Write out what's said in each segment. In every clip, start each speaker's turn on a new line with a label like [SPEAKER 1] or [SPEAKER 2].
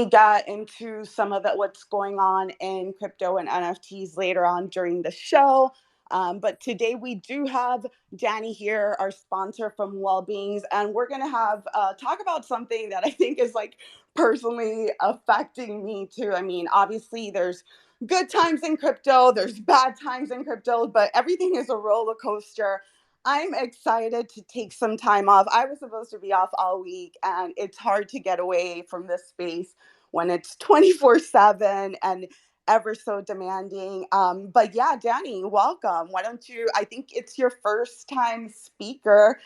[SPEAKER 1] Get into some of what's going on in crypto and NFTs later on during the show. But today we do have Danny here, our sponsor from Wellbeings, and we're gonna have talk about something that I think is like personally affecting me too. I mean, obviously there's good times in crypto, there's bad times in crypto, but everything is a roller coaster. I'm excited to take some time off. I was supposed to be off all week, and it's hard to get away from this space when it's 24/7 and ever so demanding. But yeah, Danny, welcome. Why don't you? I think it's your first time speaker.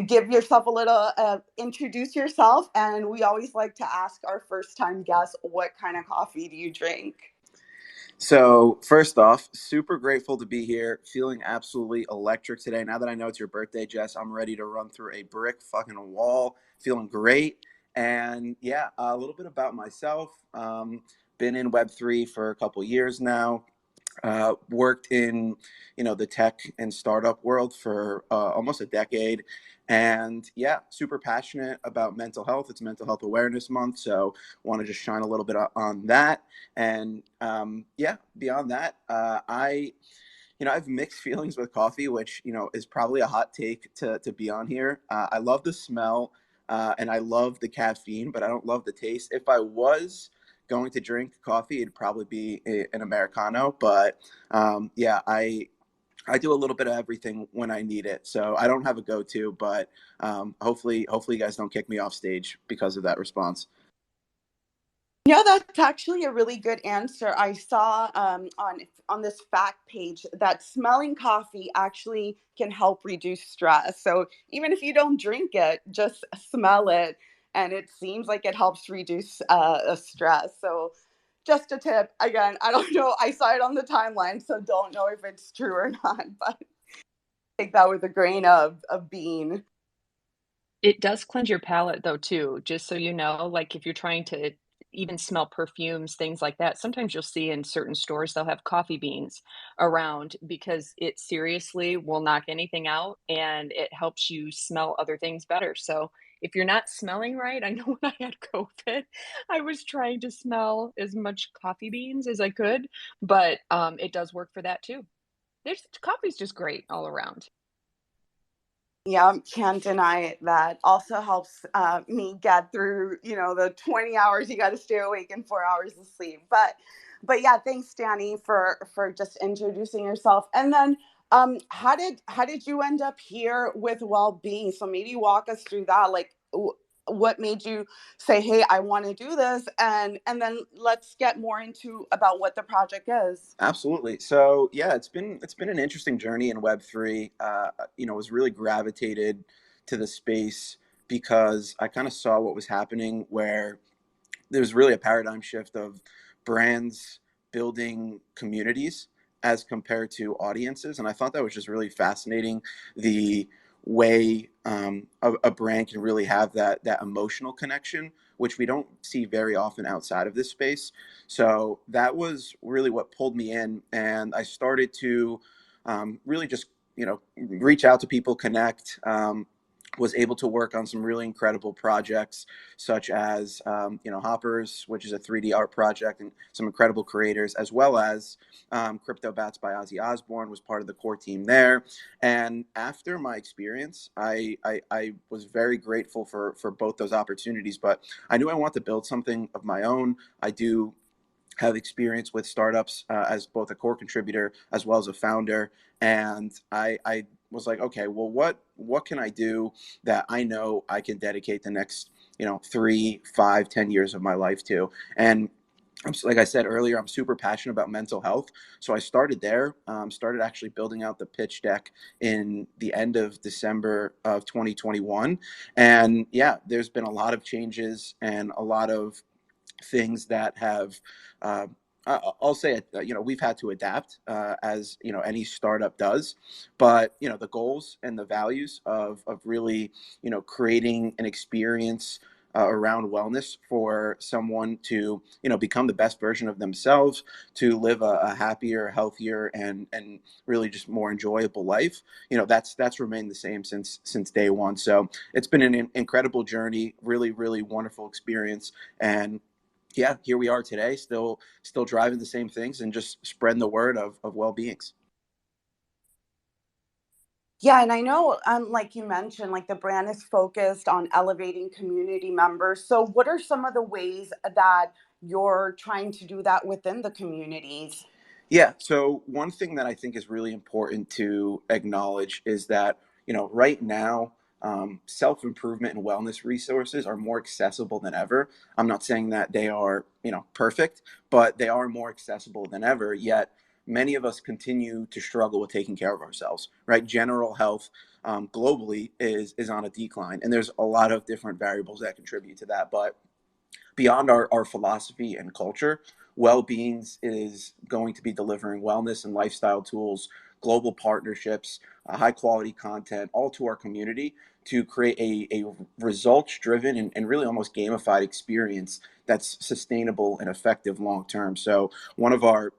[SPEAKER 1] Give yourself a little, introduce yourself. And we always like to ask our first time guests, what kind of coffee do you drink?
[SPEAKER 2] So, first off, super grateful to be here. Feeling absolutely electric today. Now that I know it's your birthday, Jess, I'm ready to run through a brick fucking wall. Feeling great. And yeah, a little bit about myself. Been in Web3 for a couple years now. Worked in the tech and startup world for almost a decade, and yeah, super passionate about mental health. It's Mental Health Awareness Month, so want to just shine a little bit on that. And yeah, beyond that, I have mixed feelings with coffee, which is probably a hot take to be on here. I love the smell, and I love the caffeine, but I don't love the taste. If I was going to drink coffee, it'd probably be an Americano. But yeah, I do a little bit of everything when I need it. So I don't have a go-to, but hopefully you guys don't kick me off stage because of that response.
[SPEAKER 1] Yeah, that's actually a really good answer. I saw on this fact page that smelling coffee actually can help reduce stress. So even if you don't drink it, just smell it, and it seems like it helps reduce stress. So just a tip. Again, I don't know. I saw it on the timeline, so don't know if it's true or not, but take that with a grain of bean.
[SPEAKER 3] It does cleanse your palate though too, just so you know, like, if you're trying to even smell perfumes, things like that, sometimes you'll see in certain stores, they'll have coffee beans around because it seriously will knock anything out and it helps you smell other things better. So, if you're not smelling right, I know when I had COVID, I was trying to smell as much coffee beans as I could, but, it does work for that too. There's coffee's just great all around.
[SPEAKER 1] Yeah, can't deny that. Also helps me get through, the 20 hours you got to stay awake and 4 hours of sleep. But yeah, thanks, Danny, for just introducing yourself. And then, how did you end up here with well-being? So maybe walk us through that. Like, what made you say, "Hey, I want to do this," and then let's get more into about what the project is.
[SPEAKER 2] Absolutely. So yeah, it's been an interesting journey in Web3. Was really gravitated to the space because I kind of saw what was happening, where there's really a paradigm shift of brands building communities as compared to audiences, and I thought that was just really fascinating. The way a brand can really have that emotional connection, which we don't see very often outside of this space. So that was really what pulled me in, and I started to really just reach out to people, connect. Was able to work on some really incredible projects, such as Hoppers, which is a 3D art project, and some incredible creators, as well as Crypto Bats by Ozzy Osbourne was part of the core team there. And after my experience, I was very grateful for both those opportunities. But I knew I wanted to build something of my own. I do have experience with startups as both a core contributor as well as a founder, and I was like, okay, well, what can I do that I know I can dedicate the next 3, 5, 10 years of my life to? And like I said earlier, I'm super passionate about mental health. So I started there, started actually building out the pitch deck in the end of December of 2021. And yeah, there's been a lot of changes and a lot of things that have uh, I'll say it, we've had to adapt as any startup does, but the goals and the values of really creating an experience around wellness for someone to become the best version of themselves, to live a happier, healthier, and really just more enjoyable life. That's remained the same since day one. So it's been an incredible journey, really wonderful experience, and yeah, here we are today, still driving the same things and just spreading the word of well-beings.
[SPEAKER 1] Yeah, and I know, like you mentioned, like the brand is focused on elevating community members. So, what are some of the ways that you're trying to do that within the communities?
[SPEAKER 2] Yeah. So one thing that I think is really important to acknowledge is that, right now, self improvement and wellness resources are more accessible than ever. I'm not saying that they are, perfect, but they are more accessible than ever. Yet many of us continue to struggle with taking care of ourselves, right? General health globally is on a decline. And there's a lot of different variables that contribute to that. But beyond our philosophy and culture, well-beings is going to be delivering wellness and lifestyle tools, global partnerships, high quality content, all to our community to create a results driven and really almost gamified experience that's sustainable and effective long term. So one of our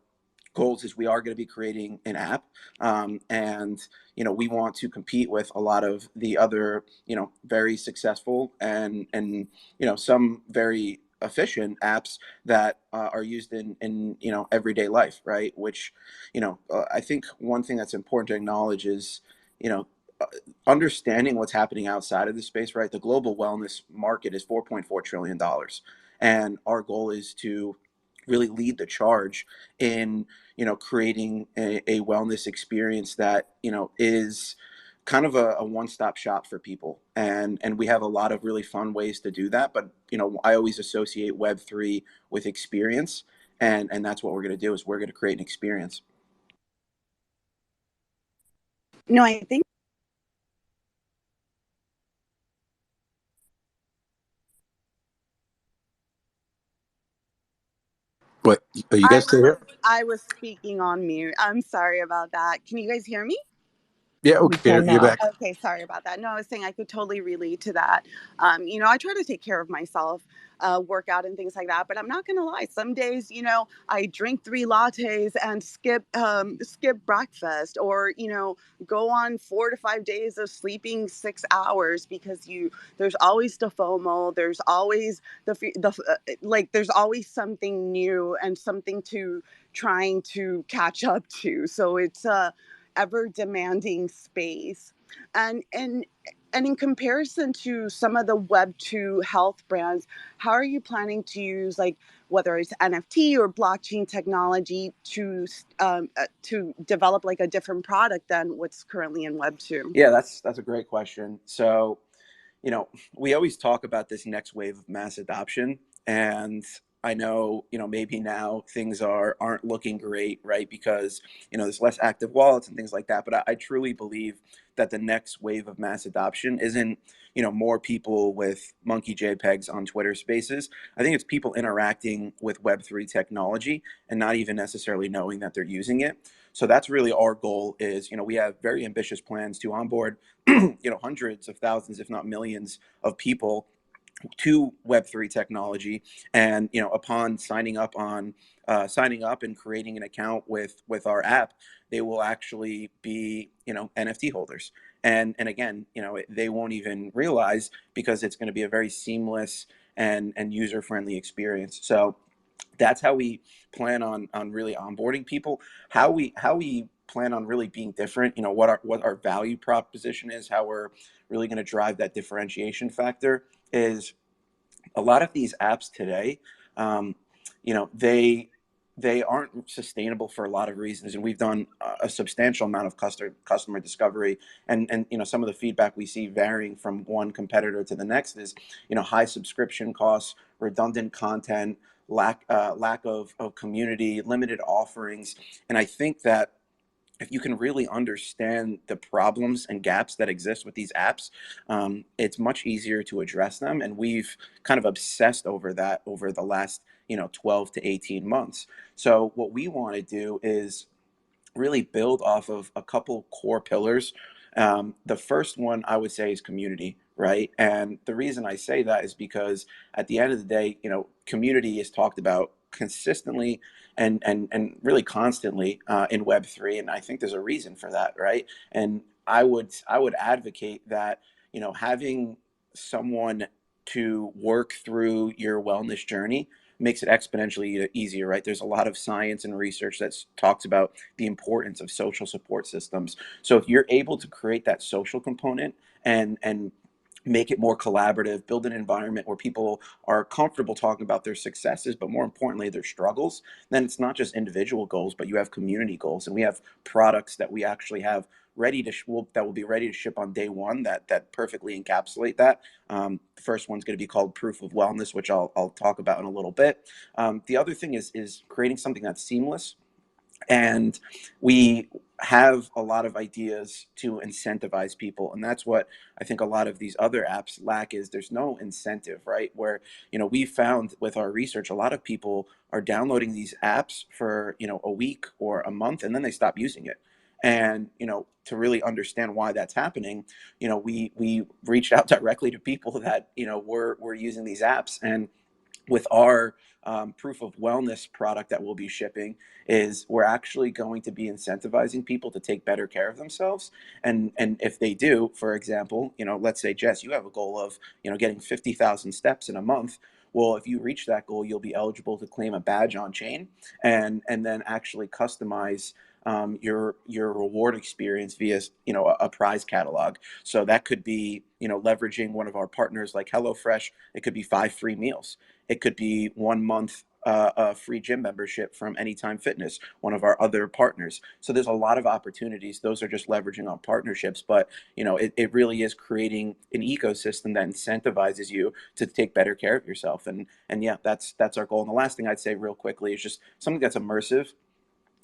[SPEAKER 2] goals is we are going to be creating an app, and we want to compete with a lot of the other very successful and some very efficient apps that are used in everyday life, right? Which I think one thing that's important to acknowledge is you know uh, understanding what's happening outside of the space, right? The global wellness market is $4.4 trillion, and our goal is to really lead the charge in creating a wellness experience that is kind of a one-stop shop for people, and we have a lot of really fun ways to do that. But I always associate Web3 with experience, and that's what we're going to do is we're going to create an experience.
[SPEAKER 1] No, I think
[SPEAKER 4] But are you
[SPEAKER 1] I
[SPEAKER 4] guys still
[SPEAKER 1] was
[SPEAKER 4] here?
[SPEAKER 1] I was speaking on mute. I'm sorry about that. Can you guys hear me?
[SPEAKER 4] Yeah,
[SPEAKER 3] We
[SPEAKER 4] okay,
[SPEAKER 3] can
[SPEAKER 4] you're
[SPEAKER 3] now.
[SPEAKER 4] back.
[SPEAKER 1] Okay, sorry about that. No, I was saying I could totally relate to that. I try to take care of myself, work out and things like that. But I'm not gonna lie. Some days, I drink three lattes and skip breakfast, or go on 4 to 5 days of sleeping 6 hours because there's always the FOMO. There's always like there's always something new and something to trying to catch up to. So it's ever demanding space. And and and in comparison to some of the Web2 health brands, how are you planning to use, like, whether it's NFT or blockchain technology to develop like a different product than what's currently in Web2?
[SPEAKER 2] Yeah, that's a great question. So we always talk about this next wave of mass adoption, and I know, maybe now things aren't looking great, right? Because, there's less active wallets and things like that. But I truly believe that the next wave of mass adoption isn't, more people with monkey JPEGs on Twitter Spaces. I think it's people interacting with Web3 technology and not even necessarily knowing that they're using it. So that's really our goal is, we have very ambitious plans to onboard hundreds of thousands, if not millions, of people to Web3 technology. And upon signing up and creating an account with our app, they will actually be NFT holders. And again, they won't even realize because it's going to be a very seamless and user friendly experience. So that's how we plan on really onboarding people. How we plan on really being different, what our value proposition is, how we're really going to drive that differentiation factor is a lot of these apps today, um, they aren't sustainable for a lot of reasons, and we've done a substantial amount of customer discovery, and some of the feedback we see varying from one competitor to the next is high subscription costs, redundant content, lack of community, limited offerings. And I think that if you can really understand the problems and gaps that exist with these apps, it's much easier to address them. And we've kind of obsessed over that over the last 12 to 18 months. So what we want to do is really build off of a couple core pillars. The first one I would say is community, right? And the reason I say that is because at the end of the day, community is talked about consistently and really constantly in Web3, and I think there's a reason for that, right? And I would advocate that having someone to work through your wellness journey makes it exponentially easier, right? There's a lot of science and research that talks about the importance of social support systems. So if you're able to create that social component and make it more collaborative, build an environment where people are comfortable talking about their successes, but more importantly, their struggles, then it's not just individual goals, but you have community goals. And we have products that we actually have ready to that will be ready to ship on day one that perfectly encapsulate that. The first one's going to be called Proof of Wellness, which I'll talk about in a little bit. The other thing is creating something that's seamless, and we have a lot of ideas to incentivize people, and that's what I think a lot of these other apps lack, is there's no incentive, right? Where, we found with our research, a lot of people are downloading these apps for, a week or a month, and then they stop using it. And, to really understand why that's happening, we reached out directly to people that, were using these apps. And with our proof of wellness product that we'll be shipping, is we're actually going to be incentivizing people to take better care of themselves. And if they do, for example, let's say, Jess, you have a goal of, getting 50,000 steps in a month. Well, if you reach that goal, you'll be eligible to claim a badge on chain, and then actually customize your reward experience via, a prize catalog. So that could be, leveraging one of our partners like HelloFresh. It could be 5 free meals. It could be 1 month a free gym membership from Anytime Fitness, one of our other partners. So there's a lot of opportunities. Those are just leveraging on partnerships, but it really is creating an ecosystem that incentivizes you to take better care of yourself. And yeah, that's our goal. And the last thing I'd say real quickly is just something that's immersive.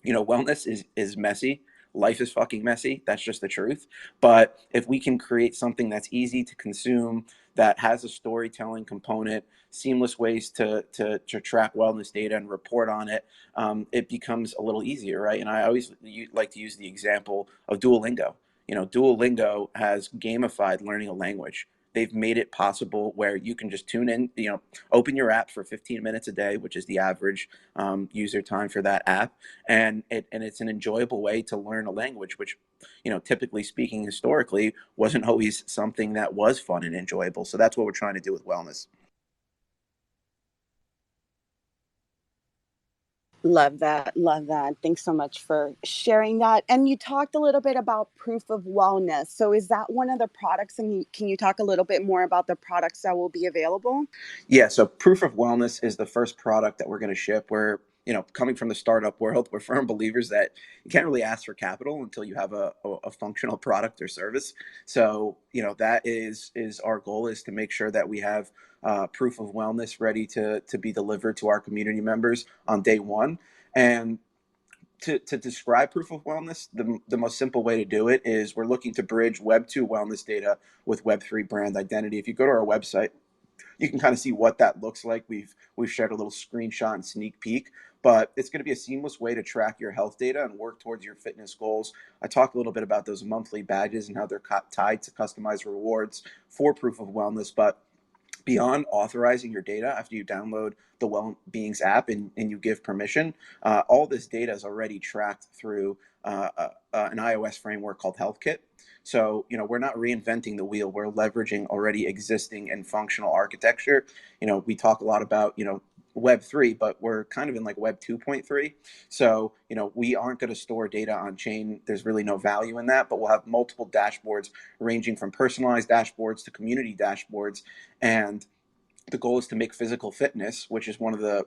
[SPEAKER 2] Wellness is messy. Life is fucking messy. That's just the truth. But if we can create something that's easy to consume, that has a storytelling component, seamless ways to track wellness data and report on it, it becomes a little easier, right? And I always like to use the example of Duolingo. Duolingo has gamified learning a language. They've made it possible where you can just tune in, open your app for 15 minutes a day, which is the average user time for that app, and it's an enjoyable way to learn a language, which, typically speaking, historically, wasn't always something that was fun and enjoyable. So that's what we're trying to do with wellness.
[SPEAKER 1] Love that. Love that. Thanks so much for sharing that. And you talked a little bit about proof of wellness. So is that one of the products? And can you talk a little bit more about the products that will be available?
[SPEAKER 2] Yeah, so Proof of Wellness is the first product that we're going to ship. We're, coming from the startup world, we're firm believers that you can't really ask for capital until you have a functional product or service. So, that is our goal, is to make sure that we have Proof of Wellness ready to be delivered to our community members on day one. And to describe Proof of Wellness, the most simple way to do it is we're looking to bridge Web 2 wellness data with Web 3 brand identity. If you go to our website, you can kind of see what that looks like. We've shared a little screenshot and sneak peek, but it's going to be a seamless way to track your health data and work towards your fitness goals. I talked a little bit about those monthly badges and how they're tied to customized rewards for Proof of Wellness, but beyond authorizing your data after you download the Wellbeings app and you give permission, all this data is already tracked through an iOS framework called HealthKit. So, we're not reinventing the wheel. We're leveraging already existing and functional architecture. We talk a lot about, Web 3, but we're kind of in like Web 2.3. So, we aren't going to store data on chain. There's really no value in that, but we'll have multiple dashboards ranging from personalized dashboards to community dashboards. And the goal is to make physical fitness, which is one of the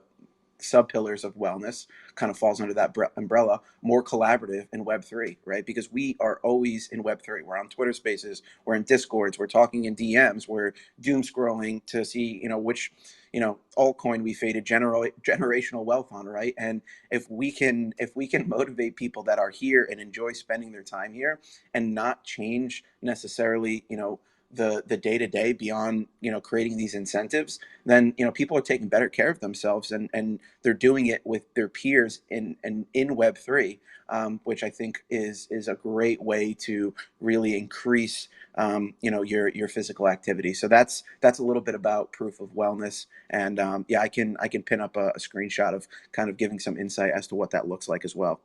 [SPEAKER 2] sub pillars of wellness, kind of falls under that umbrella, more collaborative in Web3, right? Because we are always in Web3. We're on Twitter Spaces, we're in Discords, we're talking in DMs, we're doom scrolling to see, which, altcoin we faded generational wealth on, right? And if we can motivate people that are here and enjoy spending their time here and not change necessarily, the day to day beyond, creating these incentives, then, people are taking better care of themselves, and they're doing it with their peers in Web3, which I think is a great way to really increase, your physical activity. So that's a little bit about Proof of Wellness, and yeah, I can pin up a screenshot of kind of giving some insight as to what that looks like as well.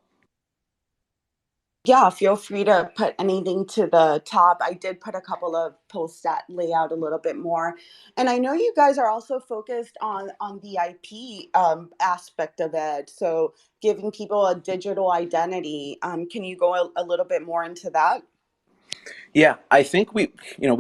[SPEAKER 1] Yeah, feel free to put anything to the top. I did put a couple of posts that lay out a little bit more, and I know you guys are also focused on the IP aspect of it. So giving people a digital identity. Can you go a little bit more into that?
[SPEAKER 2] Yeah, I think we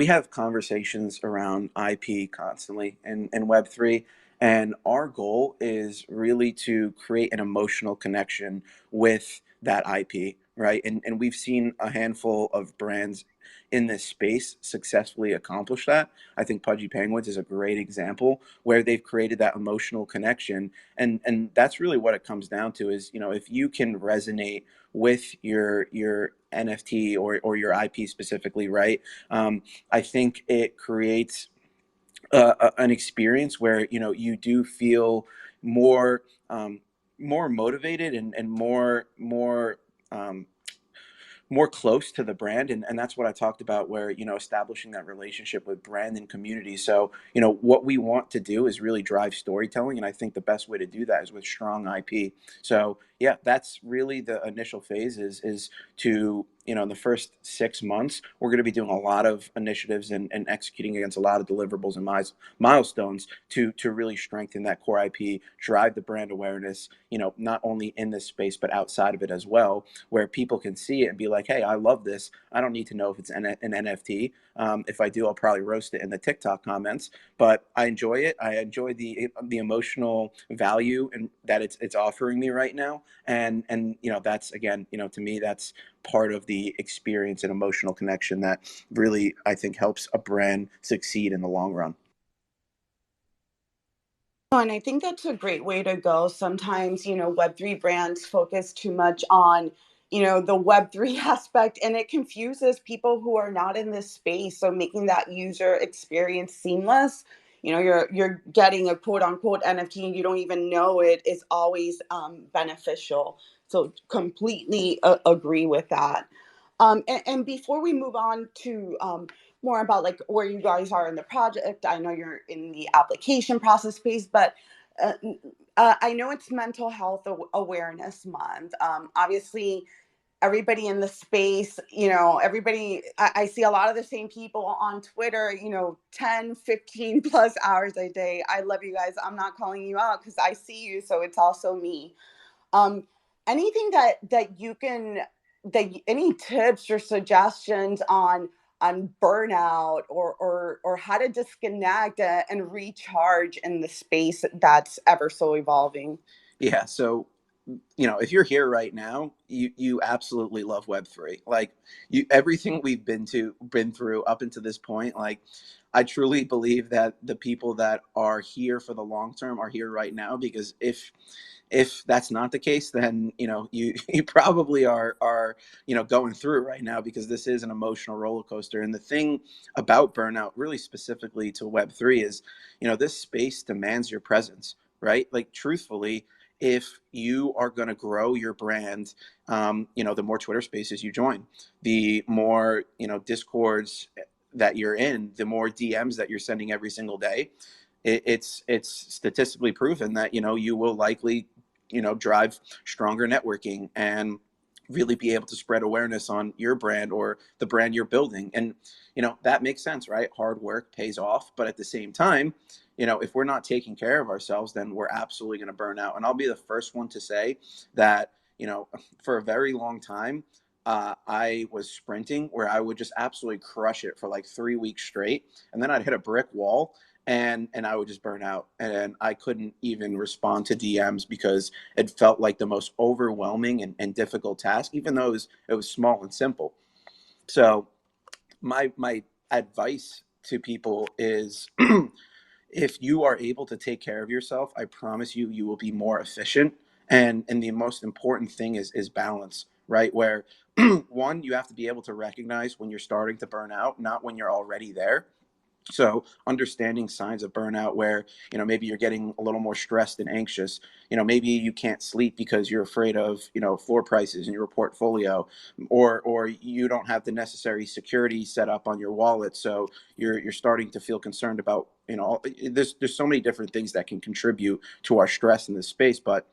[SPEAKER 2] have conversations around IP constantly in Web3, and our goal is really to create an emotional connection with that IP, right? And we've seen a handful of brands in this space successfully accomplish that. I think Pudgy Penguins is a great example where they've created that emotional connection, and that's really what it comes down to is, if you can resonate with your NFT or your IP specifically, right? I think it creates an experience where you do feel more more motivated and um, more close to the brand, and that's what I talked about, where establishing that relationship with brand and community. So what we want to do is really drive storytelling, and I think the best way to do that is with strong IP. So yeah, that's really the initial phase, is to in the first 6 months we're going to be doing a lot of initiatives and executing against a lot of deliverables and milestones to really strengthen that core IP, drive the brand awareness, not only in this space but outside of it as well, where people can see it and be like, hey, I love this. I don't need to know if it's an NFT. If I do, I'll probably roast it in the TikTok comments. But I enjoy it. I enjoy the emotional value and that it's offering me right now. And that's, again, to me, that's part of the experience and emotional connection that really, I think, helps a brand succeed in the long run.
[SPEAKER 1] Oh, and I think that's a great way to go. Sometimes, Web3 brands focus too much on, the Web3 aspect, and it confuses people who are not in this space. So making that user experience seamless, you're getting a quote unquote NFT and you don't even know it, is always beneficial. So completely agree with that. And before we move on to more about like where you guys are in the project, I know you're in the application process phase, but uh, I know it's Mental Health Awareness Month. Obviously, everybody in the space, everybody, I see a lot of the same people on Twitter, 10, 15 plus hours a day. I love you guys. I'm not calling you out because I see you, so it's also me. Um, Anything that you can, any tips or suggestions on burnout or how to disconnect and recharge in the space that's ever so evolving?
[SPEAKER 2] Yeah. So, if you're here right now, you absolutely love Web3. Like, everything we've been through up until this point, like, I truly believe that the people that are here for the long term are here right now, because if that's not the case, then you you probably are going through it right now, because this is an emotional roller coaster. And the thing about burnout, really specifically to Web3, is this space demands your presence, right? Like, truthfully, if you are going to grow your brand, the more Twitter spaces you join, the more discords that you're in, the more DMs that you're sending every single day. It's statistically proven that you will likely drive stronger networking and really be able to spread awareness on your brand or the brand you're building. And that makes sense, right? Hard work pays off, but at the same time, if we're not taking care of ourselves, then we're absolutely going to burn out. And I'll be the first one to say that for a very long time, I was sprinting where I would just absolutely crush it for like 3 weeks straight, and then I'd hit a brick wall, and I would just burn out, and I couldn't even respond to DMs because it felt like the most overwhelming and difficult task, even though it was small and simple. So my advice to people is if you are able to take care of yourself, I promise you will be more efficient. And the most important thing is balance, right? Where one, you have to be able to recognize when you're starting to burn out, not when you're already there. So understanding signs of burnout, where maybe you're getting a little more stressed and anxious, maybe you can't sleep because you're afraid of floor prices in your portfolio, or you don't have the necessary security set up on your wallet, so you're starting to feel concerned about there's so many different things that can contribute to our stress in this space. But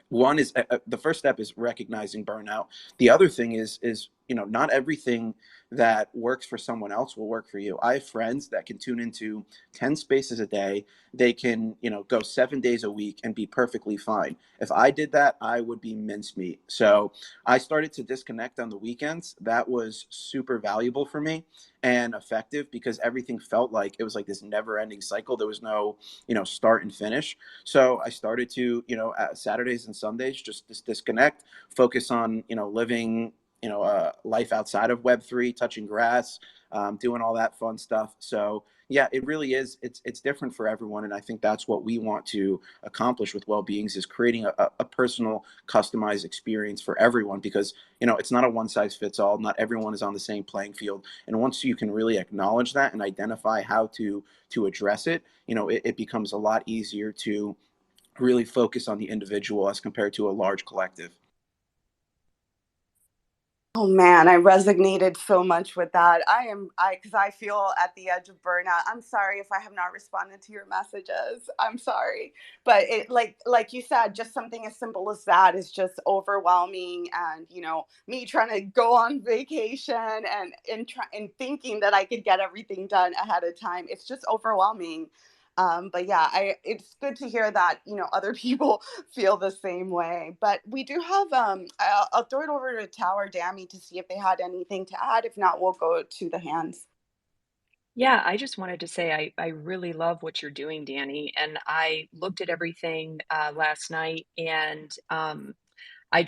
[SPEAKER 2] One is the first step is recognizing burnout. The other thing is not everything that works for someone else will work for you. I have friends that can tune into 10 spaces a day. They can go 7 days a week and be perfectly fine. If I did that, I would be mincemeat. So I started to disconnect on the weekends. That was super valuable for me and effective, because everything felt like it was like this never ending cycle. There was no start and finish. So I started to, at Saturdays and Sundays, just disconnect, focus on, living, life outside of Web3, touching grass, doing all that fun stuff. So yeah, it really is. It's different for everyone, and I think that's what we want to accomplish with well-beings, is creating a personal, customized experience for everyone. Because it's not a one size fits all. Not everyone is on the same playing field, and once you can really acknowledge that and identify how to address it, it becomes a lot easier to really focus on the individual as compared to a large collective.
[SPEAKER 1] Oh man, I resonated so much with that. Because I feel at the edge of burnout. I'm sorry if I have not responded to your messages. I'm sorry. But it, like you said, just something as simple as that is just overwhelming. And, me trying to go on vacation and thinking that I could get everything done ahead of time. It's just overwhelming. But yeah, it's good to hear that, other people feel the same way. But we do have, I'll throw it over to Tower Dammy to see if they had anything to add. If not, we'll go to the hands.
[SPEAKER 3] Yeah, I just wanted to say I really love what you're doing, Danny. And I looked at everything last night, and I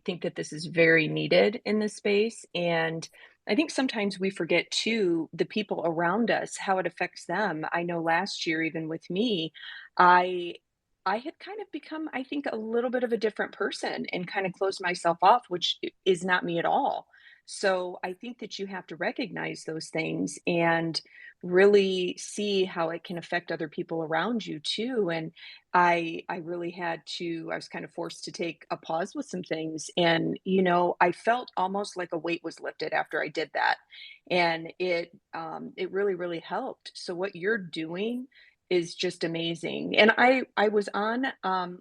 [SPEAKER 3] think that this is very needed in this space. And I think sometimes we forget too the people around us, how it affects them. I know last year, even with me, I I had kind of become, I think, a little bit of a different person and kind of closed myself off, which is not me at all. So I think that you have to recognize those things and really see how it can affect other people around you too. And I really had to, I was kind of forced to take a pause with some things. And, I felt almost like a weight was lifted after I did that. And it really, really helped. So what you're doing is just amazing. And I was on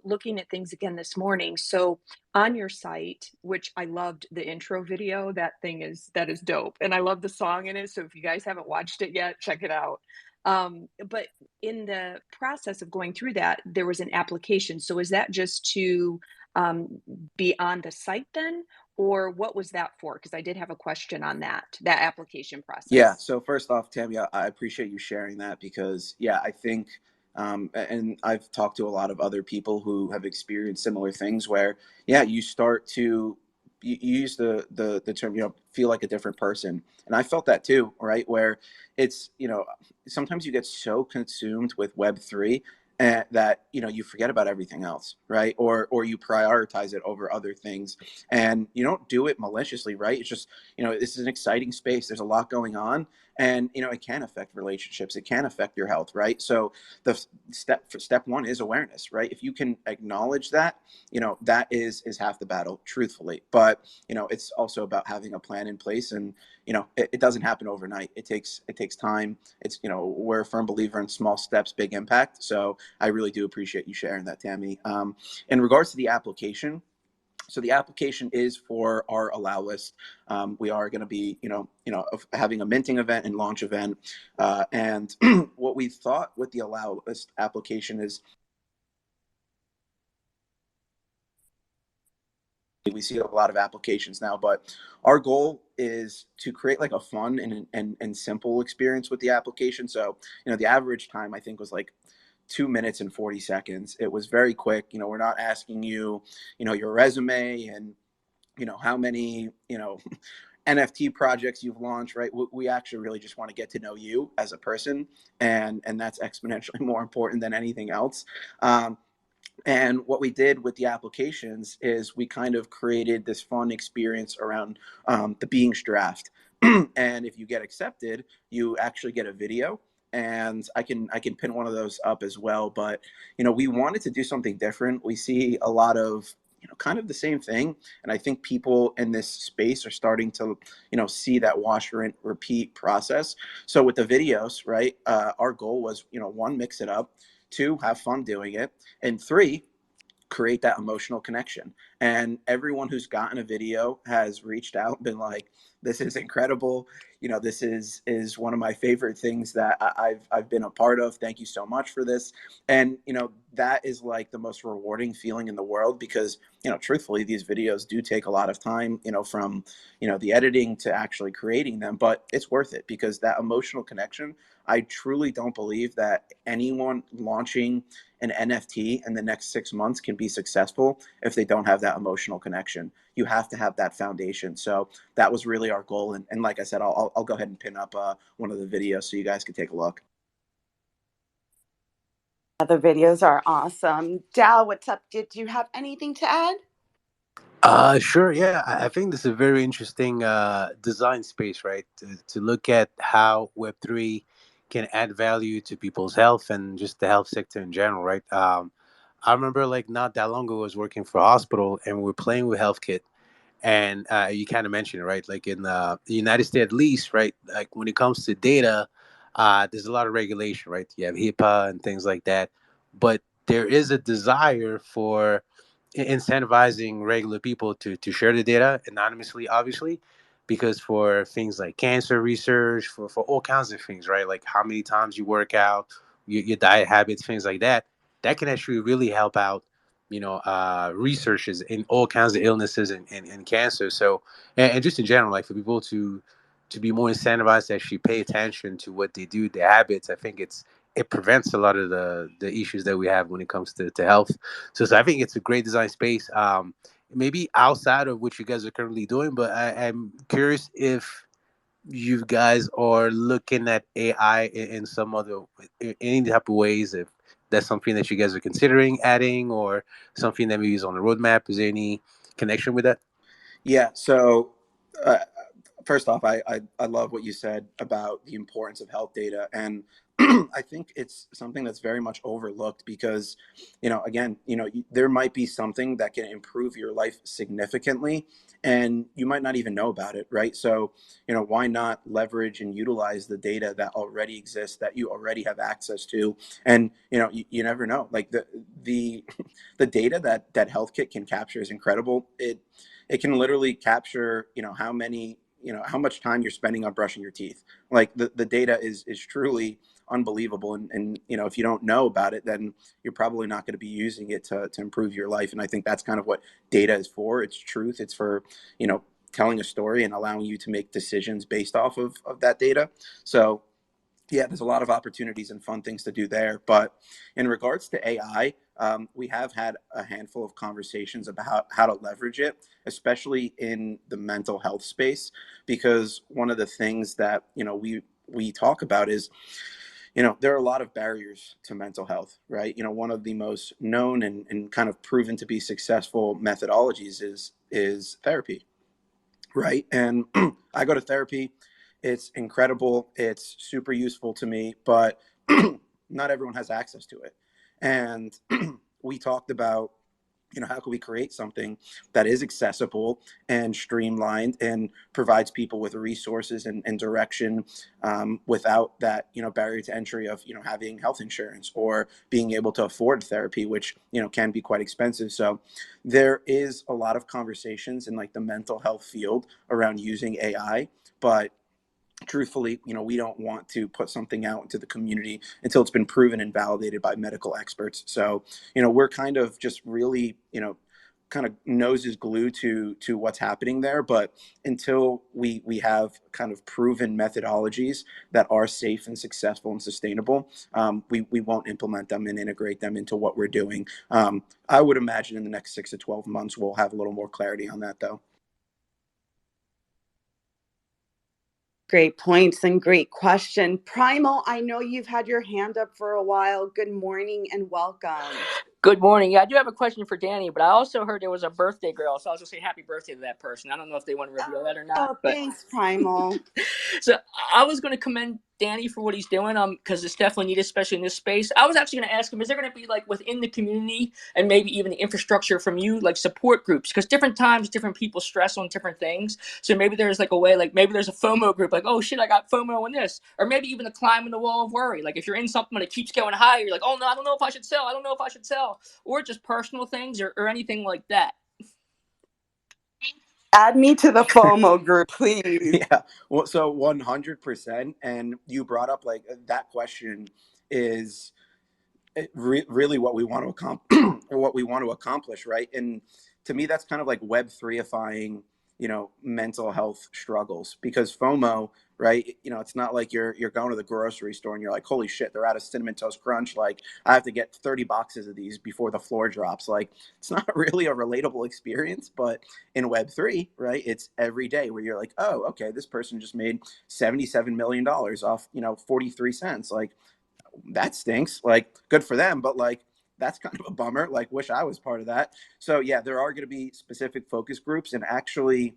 [SPEAKER 3] looking at things again this morning. So on your site, which I loved the intro video, that is dope. And I love the song in it. So if you guys haven't watched it yet, check it out. But in the process of going through that, there was an application. So is that just to um, be on the site then? Or what was that for? Because I did have a question on that application
[SPEAKER 2] Yeah.
[SPEAKER 3] process.
[SPEAKER 2] So first off, Tammy, I appreciate you sharing that, because yeah, I think, and I've talked to a lot of other people who have experienced similar things where, yeah, you start to you use the term, feel like a different person, and I felt that too, right? Where it's sometimes you get so consumed with Web3 that you forget about everything else, right? Or you prioritize it over other things, and you don't do it maliciously, right? It's just this is an exciting space. There's a lot going on, and it can affect relationships. It can affect your health, right? So the step one is awareness, right? If you can acknowledge that, that is half the battle, truthfully. But it's also about having a plan in place, and it doesn't happen overnight. It takes time. It's we're a firm believer in small steps, big impact. So I really do appreciate you sharing that, Tammy. In regards to the application, so the application is for our allow list. We are going to be, having a minting event and launch event. And what we thought with the allow list application is, we see a lot of applications now, but our goal is to create like a fun and simple experience with the application. So, the average time I think was like 2 minutes and 40 seconds. It was very quick. We're not asking you, your resume and how many NFT projects you've launched, right? We actually really just want to get to know you as a person, and that's exponentially more important than anything else. And what we did with the applications is we kind of created this fun experience around the beings draft. And if you get accepted, you actually get a video. And I can pin one of those up as well. But we wanted to do something different. We see a lot of kind of the same thing, and I think people in this space are starting to see that wash, rinse, repeat process. So with the videos, right, our goal was one, mix it up, two, have fun doing it, and three, create that emotional connection. And everyone who's gotten a video has reached out, been like, this is incredible. This is one of my favorite things that I've been a part of. Thank you so much for this. And that is like the most rewarding feeling in the world, because truthfully, these videos do take a lot of time, from the editing to actually creating them, but it's worth it, because that emotional connection, I truly don't believe that anyone launching an NFT in the next 6 months can be successful if they don't have that emotional connection. You have to have that foundation. So that was really our goal. And like I said, I'll go ahead and pin up one of the videos so you guys can take a look.
[SPEAKER 1] The videos are awesome. Dal, what's up? Did you have anything to add?
[SPEAKER 4] Sure. Yeah, I think this is a very interesting design space, right? To look at how Web3 can add value to people's health and just the health sector in general, right? I remember like not that long ago, I was working for a hospital and we were playing with HealthKit. And you kind of mentioned it, right? Like in the United States, at least, right? Like when it comes to data, there's a lot of regulation, right? You have HIPAA and things like that. But there is a desire for incentivizing regular people to share the data anonymously, obviously, because for things like cancer research, for all kinds of things, right? Like how many times you work out, your diet habits, things like that, that can actually really help out, researches in all kinds of illnesses and cancer. So, and just in general, like for people to be more incentivized to actually pay attention to what they do, their habits, I think it prevents a lot of the issues that we have when it comes to health. So I think it's a great design space. Maybe outside of what you guys are currently doing, but I'm curious if you guys are looking at AI in some other, in any type of ways, if that's something that you guys are considering adding or something that maybe is on the roadmap. Is there any connection with that?
[SPEAKER 2] Yeah. So, uh, first off, I love what you said about the importance of health data. And I think it's something that's very much overlooked, because, again, there might be something that can improve your life significantly and you might not even know about it, right? So, why not leverage and utilize the data that already exists, that you already have access to? And, you never know. Like the, the data that HealthKit can capture is incredible. It can literally capture, how much time you're spending on brushing your teeth. Like the data is truly unbelievable. And if you don't know about it, then you're probably not going to be using it to improve your life. And I think that's kind of what data is for. It's truth. It's for, telling a story and allowing you to make decisions based off of that data. So yeah, there's a lot of opportunities and fun things to do there. But in regards to AI, we have had a handful of conversations about how to leverage it, especially in the mental health space, because one of the things that we talk about is, there are a lot of barriers to mental health, right? One of the most known and kind of proven to be successful methodologies is therapy, right? And I go to therapy. It's incredible. It's super useful to me, but not everyone has access to it. And we talked about, how can we create something that is accessible and streamlined and provides people with resources and direction, without that, barrier to entry of, having health insurance or being able to afford therapy, which, can be quite expensive. So there is a lot of conversations in like the mental health field around using AI, but truthfully, we don't want to put something out into the community until it's been proven and validated by medical experts. So, we're kind of just really, kind of noses glued to what's happening there. But until we have kind of proven methodologies that are safe and successful and sustainable, we won't implement them and integrate them into what we're doing. I would imagine in the next 6 to 12 months, we'll have a little more clarity on that, though.
[SPEAKER 1] Great points and great question. Primal, I know you've had your hand up for a while. Good morning and welcome.
[SPEAKER 5] Good morning. Yeah, I do have a question for Danny, but I also heard there was a birthday girl, so I was going to say happy birthday to that person. I don't know if they want to reveal that or not.
[SPEAKER 1] Oh, thanks, Primal.
[SPEAKER 5] So I was going to commend Danny for what he's doing, because it's definitely needed, especially in this space. I was actually going to ask him, is there going to be like within the community and maybe even the infrastructure from you, like support groups? Because different times, different people stress on different things. So maybe there's like a way, like maybe there's a FOMO group, like, oh shit, I got FOMO in this. Or maybe even a climbing the wall of worry. Like if you're in something and it keeps going higher, you're like, oh no, I don't know if I should sell. I don't know if I should sell. Or just personal things or anything like that.
[SPEAKER 1] Add me to the FOMO group, please.
[SPEAKER 2] Yeah, well, so 100%. And you brought up like that question is really what we want to accomplish, or what we want to accomplish, right? And to me, that's kind of like Web3ifying, mental health struggles, because FOMO, right? It's not like you're going to the grocery store and you're like, holy shit, they're out of cinnamon toast crunch. Like I have to get 30 boxes of these before the floor drops. Like it's not really a relatable experience. But in Web3, right, it's every day where you're like, oh, okay, this person just made $77 million off, 43 cents. Like that stinks. Like, good for them, but like, that's kind of a bummer. Like, wish I was part of that. So, yeah, there are going to be specific focus groups and actually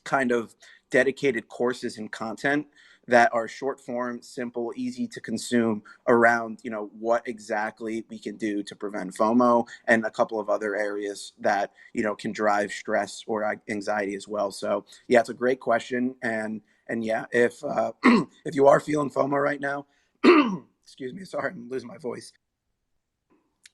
[SPEAKER 2] kind of dedicated courses and content that are short form, simple, easy to consume around, what exactly we can do to prevent FOMO and a couple of other areas that, can drive stress or anxiety as well. So, yeah, it's a great question. And yeah, if if you are feeling FOMO right now, excuse me, sorry, I'm losing my voice.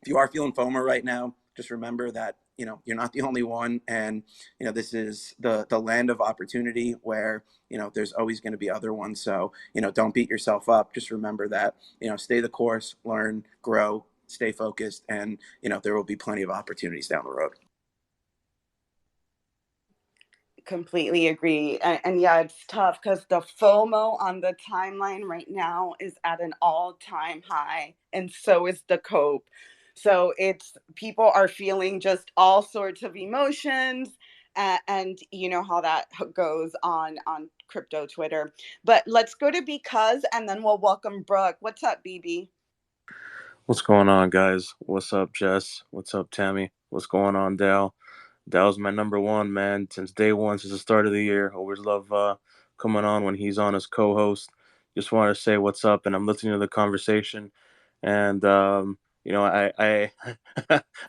[SPEAKER 2] If you are feeling FOMO right now, just remember that you're not the only one, and this is the land of opportunity where there's always going to be other ones. So don't beat yourself up. Just remember that stay the course, learn, grow, stay focused, and there will be plenty of opportunities down the road.
[SPEAKER 1] Completely agree. And yeah, it's tough because the FOMO on the timeline right now is at an all-time high, and so is the cope. So it's people are feeling just all sorts of emotions, and you know how that goes on crypto Twitter. But let's go to because, and then we'll welcome Brooke. What's up, BB?
[SPEAKER 6] What's going on, guys? What's up, Jess? What's up, Tammy? What's going on, Dal? Dal's my number one, man, since day one, since the start of the year. Always love coming on when he's on as co-host. Just wanted to say what's up, and I'm listening to the conversation. And I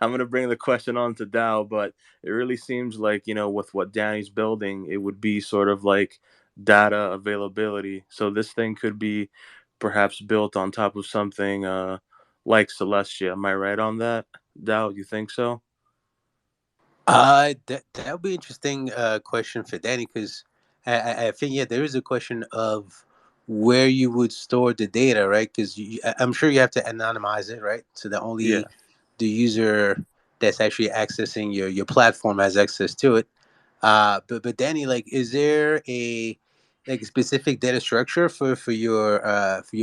[SPEAKER 6] I'm gonna bring the question on to Dal, but it really seems like with what Danny's building, it would be sort of like data availability. So this thing could be perhaps built on top of something like Celestia. Am I right on that, Dal? You think so?
[SPEAKER 4] That would be interesting question for Danny because I think there is a question of where you would store the data, right? Because I'm sure you have to anonymize it, right? So that
[SPEAKER 6] Yeah.
[SPEAKER 4] only the user that's actually accessing your platform has access to it. But Danny, like, is there a specific data structure for your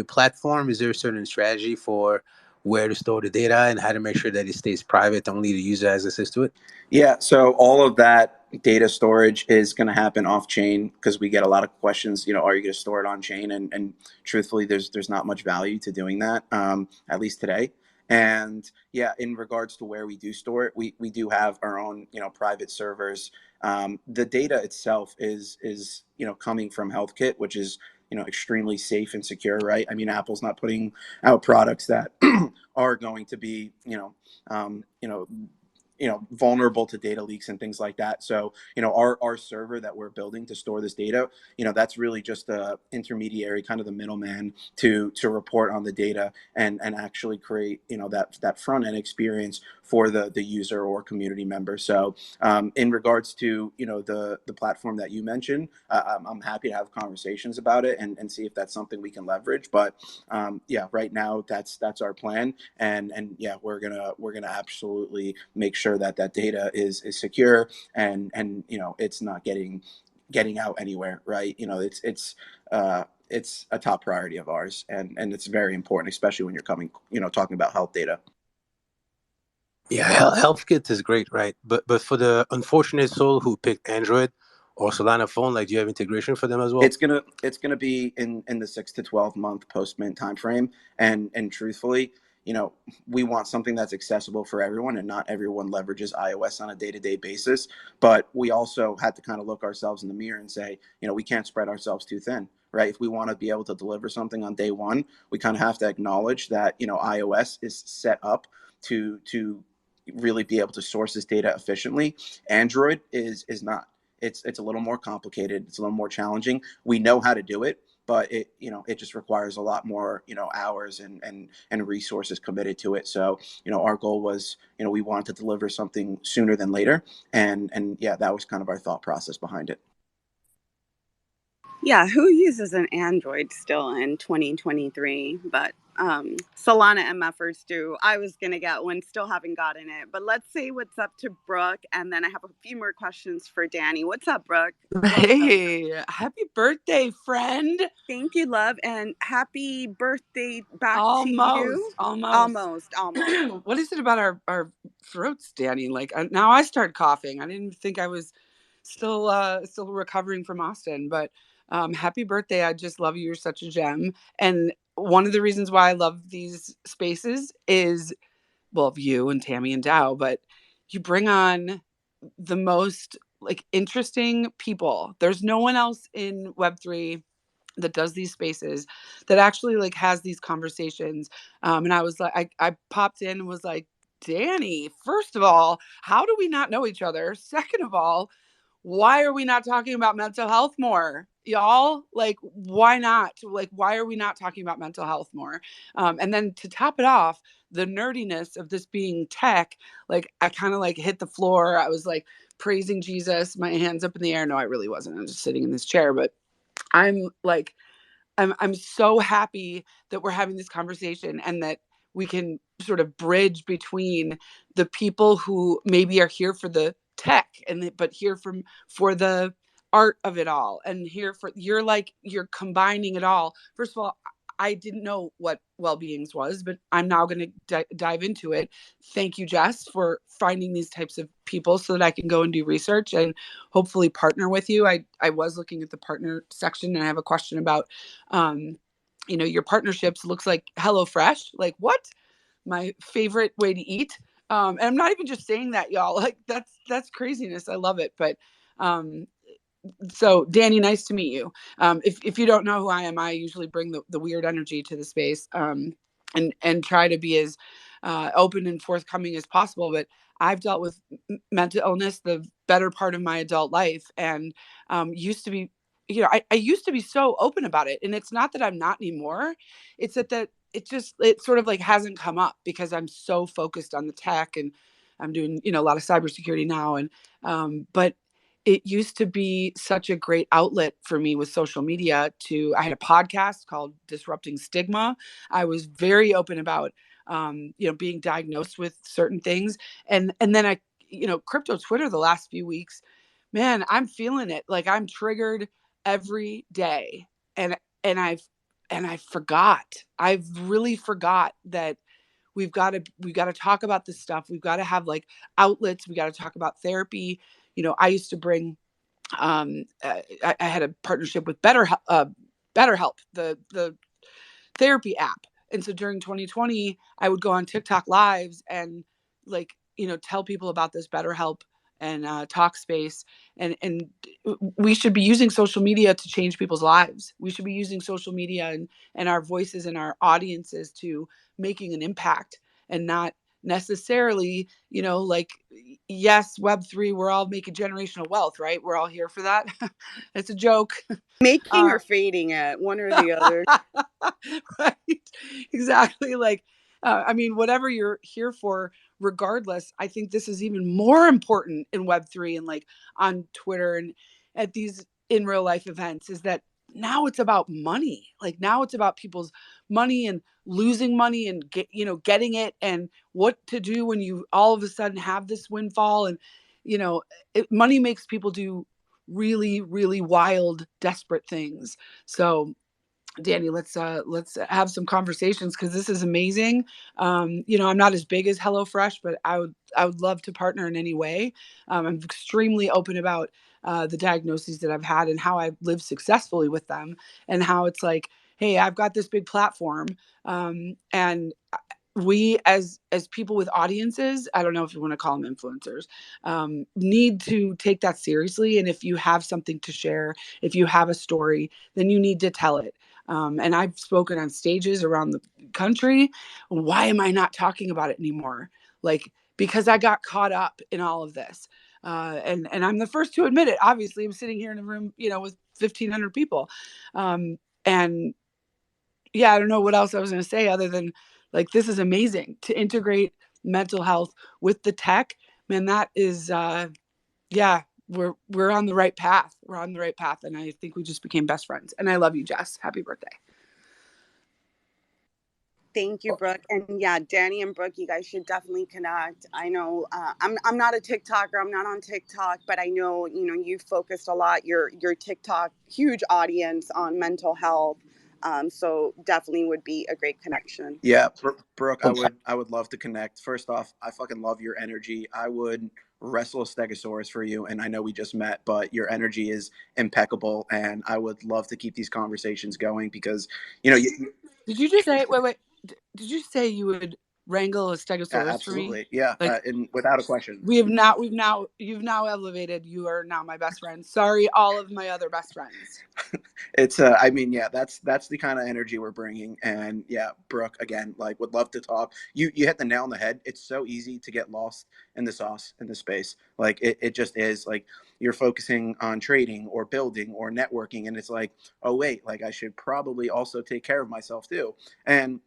[SPEAKER 4] platform? Is there a certain strategy for where to store the data and how to make sure that it stays private, only the user has access to it?
[SPEAKER 2] Yeah, so all of that data storage is going to happen off chain because we get a lot of questions. Are you going to store it on chain? And truthfully, there's not much value to doing that, at least today. And yeah, in regards to where we do store it, we do have our own private servers. The data itself is coming from HealthKit, which is extremely safe and secure, right? I mean, Apple's not putting out products that are going to be um, you know vulnerable to data leaks and things like that. So our server that we're building to store this data, that's really just the intermediary, kind of the middleman to report on the data and actually create that front end experience for the user or community member. So in regards to the platform that you mentioned, I'm happy to have conversations about it and see if that's something we can leverage. But yeah, right now that's our plan, and yeah, we're gonna absolutely make sure that data is secure and it's not getting out anywhere, right? It's a top priority of ours, and it's very important, especially when you're talking about health data.
[SPEAKER 4] Yeah, HealthKit is great, right? But for the unfortunate soul who picked Android or Solana phone, like, do you have integration for them as well?
[SPEAKER 2] It's gonna be in the 6 to 12 month post mint time frame, and truthfully, we want something that's accessible for everyone, and not everyone leverages iOS on a day-to-day basis. But we also had to kind of look ourselves in the mirror and say, we can't spread ourselves too thin, right? If we want to be able to deliver something on day one, we kind of have to acknowledge that, iOS is set up to really be able to source this data efficiently. Android is not. It's a little more complicated. It's a little more challenging. We know how to do it, but it just requires a lot more hours and resources committed to it. So our goal was we wanted to deliver something sooner than later, and yeah, that was kind of our thought process behind it.
[SPEAKER 1] Yeah, who uses an Android still in 2023? But Solana MFers do. I was going to get one, still haven't gotten it. But let's say what's up to Brooke, and then I have a few more questions for Danny. What's up, Brooke?
[SPEAKER 7] Hey, happy birthday, friend.
[SPEAKER 1] Thank you, love, and happy birthday back to you.
[SPEAKER 7] Almost. What is it about our throats, Danny? Like now I start coughing. I didn't think I was still recovering from Austin, but happy birthday. I just love you. You're such a gem. And one of the reasons why I love these spaces is, well, you and Tammy and Dow, but you bring on the most like interesting people. There's no one else in Web3 that does these spaces that actually like has these conversations. And I was like, I popped in and was like, Danny, first of all, how do we not know each other? Second of all, why are we not talking about mental health more? Y'all, like, why not? Like, why are we not talking about mental health more? And then to top it off, the nerdiness of this being tech, like, I kind of like hit the floor. I was like praising Jesus, my hands up in the air. No, I really wasn't. I was just sitting in this chair, but I'm like, I'm so happy that we're having this conversation and that we can sort of bridge between the people who maybe are here for the tech but here for the art of it all, and here for you're combining it all. First of all, I didn't know what well-beings was, but I'm now going to dive into it. Thank you, Jess, for finding these types of people so that I can go and do research and hopefully partner with you. I was looking at the partner section, and I have a question about, your partnerships. Looks like HelloFresh. Like, what? My favorite way to eat. And I'm not even just saying that, y'all. Like, that's craziness. I love it. But so Danny, nice to meet you. If you don't know who I am, I usually bring the weird energy to the space, and try to be as open and forthcoming as possible. But I've dealt with mental illness the better part of my adult life, and used to be, I used to be so open about it. And it's not that I'm not anymore. It's that it sort of like hasn't come up because I'm so focused on the tech, and I'm doing, a lot of cybersecurity now. And but it used to be such a great outlet for me with social media. I had a podcast called Disrupting Stigma. I was very open about, being diagnosed with certain things. And then crypto Twitter the last few weeks, man, I'm feeling it. Like, I'm triggered every day. And I forgot. I've really forgot that we've got to talk about this stuff. We've got to have like outlets. We got to talk about therapy. I used to bring, I had a partnership with BetterHelp, the therapy app. And so during 2020, I would go on TikTok lives and like, tell people about this BetterHelp and talk space. And we should be using social media to change people's lives. We should be using social media and our voices and our audiences to making an impact, and not necessarily, like, yes, Web3, we're all making generational wealth, right? We're all here for that. It's a joke.
[SPEAKER 1] Making or fading it, one or the other.
[SPEAKER 7] Right. Exactly. Like, whatever you're here for, regardless, I think this is even more important in Web3 and like on Twitter and at these in real life events, is that now it's about money. Like, now it's about people's money and losing money and getting it, and what to do when you all of a sudden have this windfall. And, money makes people do really, really wild, desperate things. So Danny, let's have some conversations, because this is amazing. I'm not as big as HelloFresh, but I would love to partner in any way. I'm extremely open about the diagnoses that I've had and how I've lived successfully with them, and how it's like, hey, I've got this big platform, and we as people with audiences, I don't know if you want to call them influencers, need to take that seriously. And if you have something to share, if you have a story, then you need to tell it. And I've spoken on stages around the country. Why am I not talking about it anymore? Like, because I got caught up in all of this. And I'm the first to admit it. Obviously, I'm sitting here in a room, with 1,500 people. And yeah, I don't know what else I was going to say other than, like, this is amazing to integrate mental health with the tech. Man, that is, yeah, we're on the right path. We're on the right path. And I think we just became best friends. And I love you, Jess. Happy birthday.
[SPEAKER 1] Thank you, Brooke. And yeah, Danny and Brooke, you guys should definitely connect. I know I'm not a TikToker. I'm not on TikTok, but I know, you've focused a lot, your TikTok, huge audience on mental health. So definitely would be a great connection.
[SPEAKER 2] Yeah, Brooke, I would love to connect. First off, I fucking love your energy. I would wrestle a stegosaurus for you, and I know we just met, but your energy is impeccable, and I would love to keep these conversations going because,
[SPEAKER 7] Did you just say, wait, did you say you would wrangle a stegosaurus for me?
[SPEAKER 2] absolutely, yeah,
[SPEAKER 7] Like,
[SPEAKER 2] and without a question.
[SPEAKER 7] you've now elevated. You are now my best friend. Sorry, all of my other best friends.
[SPEAKER 2] It's I mean, yeah, that's the kind of energy we're bringing. And yeah, Brooke, again, like, would love to talk. You hit the nail on the head. It's so easy to get lost in the sauce, in the space. Like, it just is. Like, you're focusing on trading or building or networking, and it's like, oh wait, like, I should probably also take care of myself too. And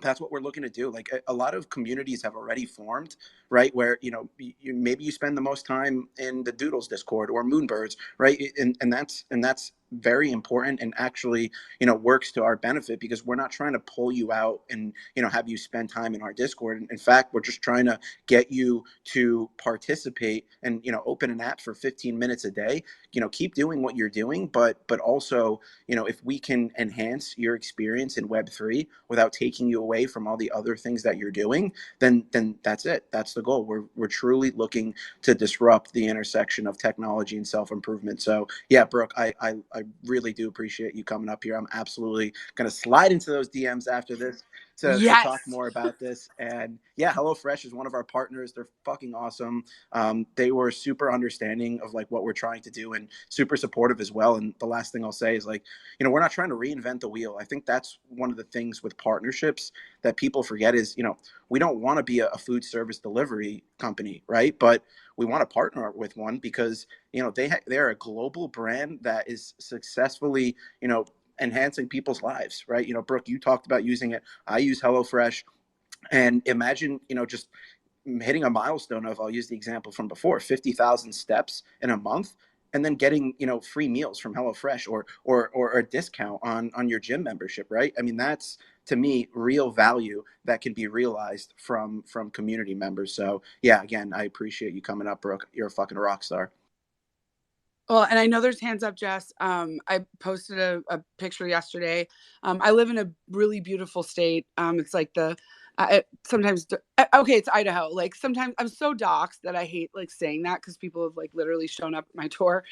[SPEAKER 2] that's what we're looking to do. Like, a lot of communities have already formed, right? Where, maybe you spend the most time in the Doodles Discord or Moonbirds, right? And that's very important, and actually, works to our benefit, because we're not trying to pull you out and, have you spend time in our Discord. In fact, we're just trying to get you to participate and, open an app for 15 minutes a day. Keep doing what you're doing, but also, if we can enhance your experience in Web3 without taking you away from all the other things that you're doing, then that's it. That's the goal. We're truly looking to disrupt the intersection of technology and self-improvement. So yeah, Brooke, I really do appreciate you coming up here. I'm absolutely gonna slide into those DMs after this to
[SPEAKER 7] Yes.
[SPEAKER 2] talk more about this. And yeah, HelloFresh is one of our partners. They're fucking awesome. They were super understanding of, like, what we're trying to do, and super supportive as well. And the last thing I'll say is, like, we're not trying to reinvent the wheel. I think that's one of the things with partnerships that people forget is, we don't want to be a food service delivery company, right? But we want to partner with one because, they're a global brand that is successfully, enhancing people's lives, right? Brooke, you talked about using it. I use HelloFresh, and imagine, just hitting a milestone of, I'll use the example from before, 50,000 steps in a month, and then getting, free meals from HelloFresh, or a discount on your gym membership, right? I mean, that's, to me, real value that can be realized from community members. So yeah, again, I appreciate you coming up, Brooke. You're a fucking rock star.
[SPEAKER 7] Well, and I know there's hands up, Jess. I posted a picture yesterday. I live in a really beautiful state. It's like sometimes, okay, it's Idaho. Like, sometimes I'm so doxxed that I hate, like, saying that, because people have, like, literally shown up at my door.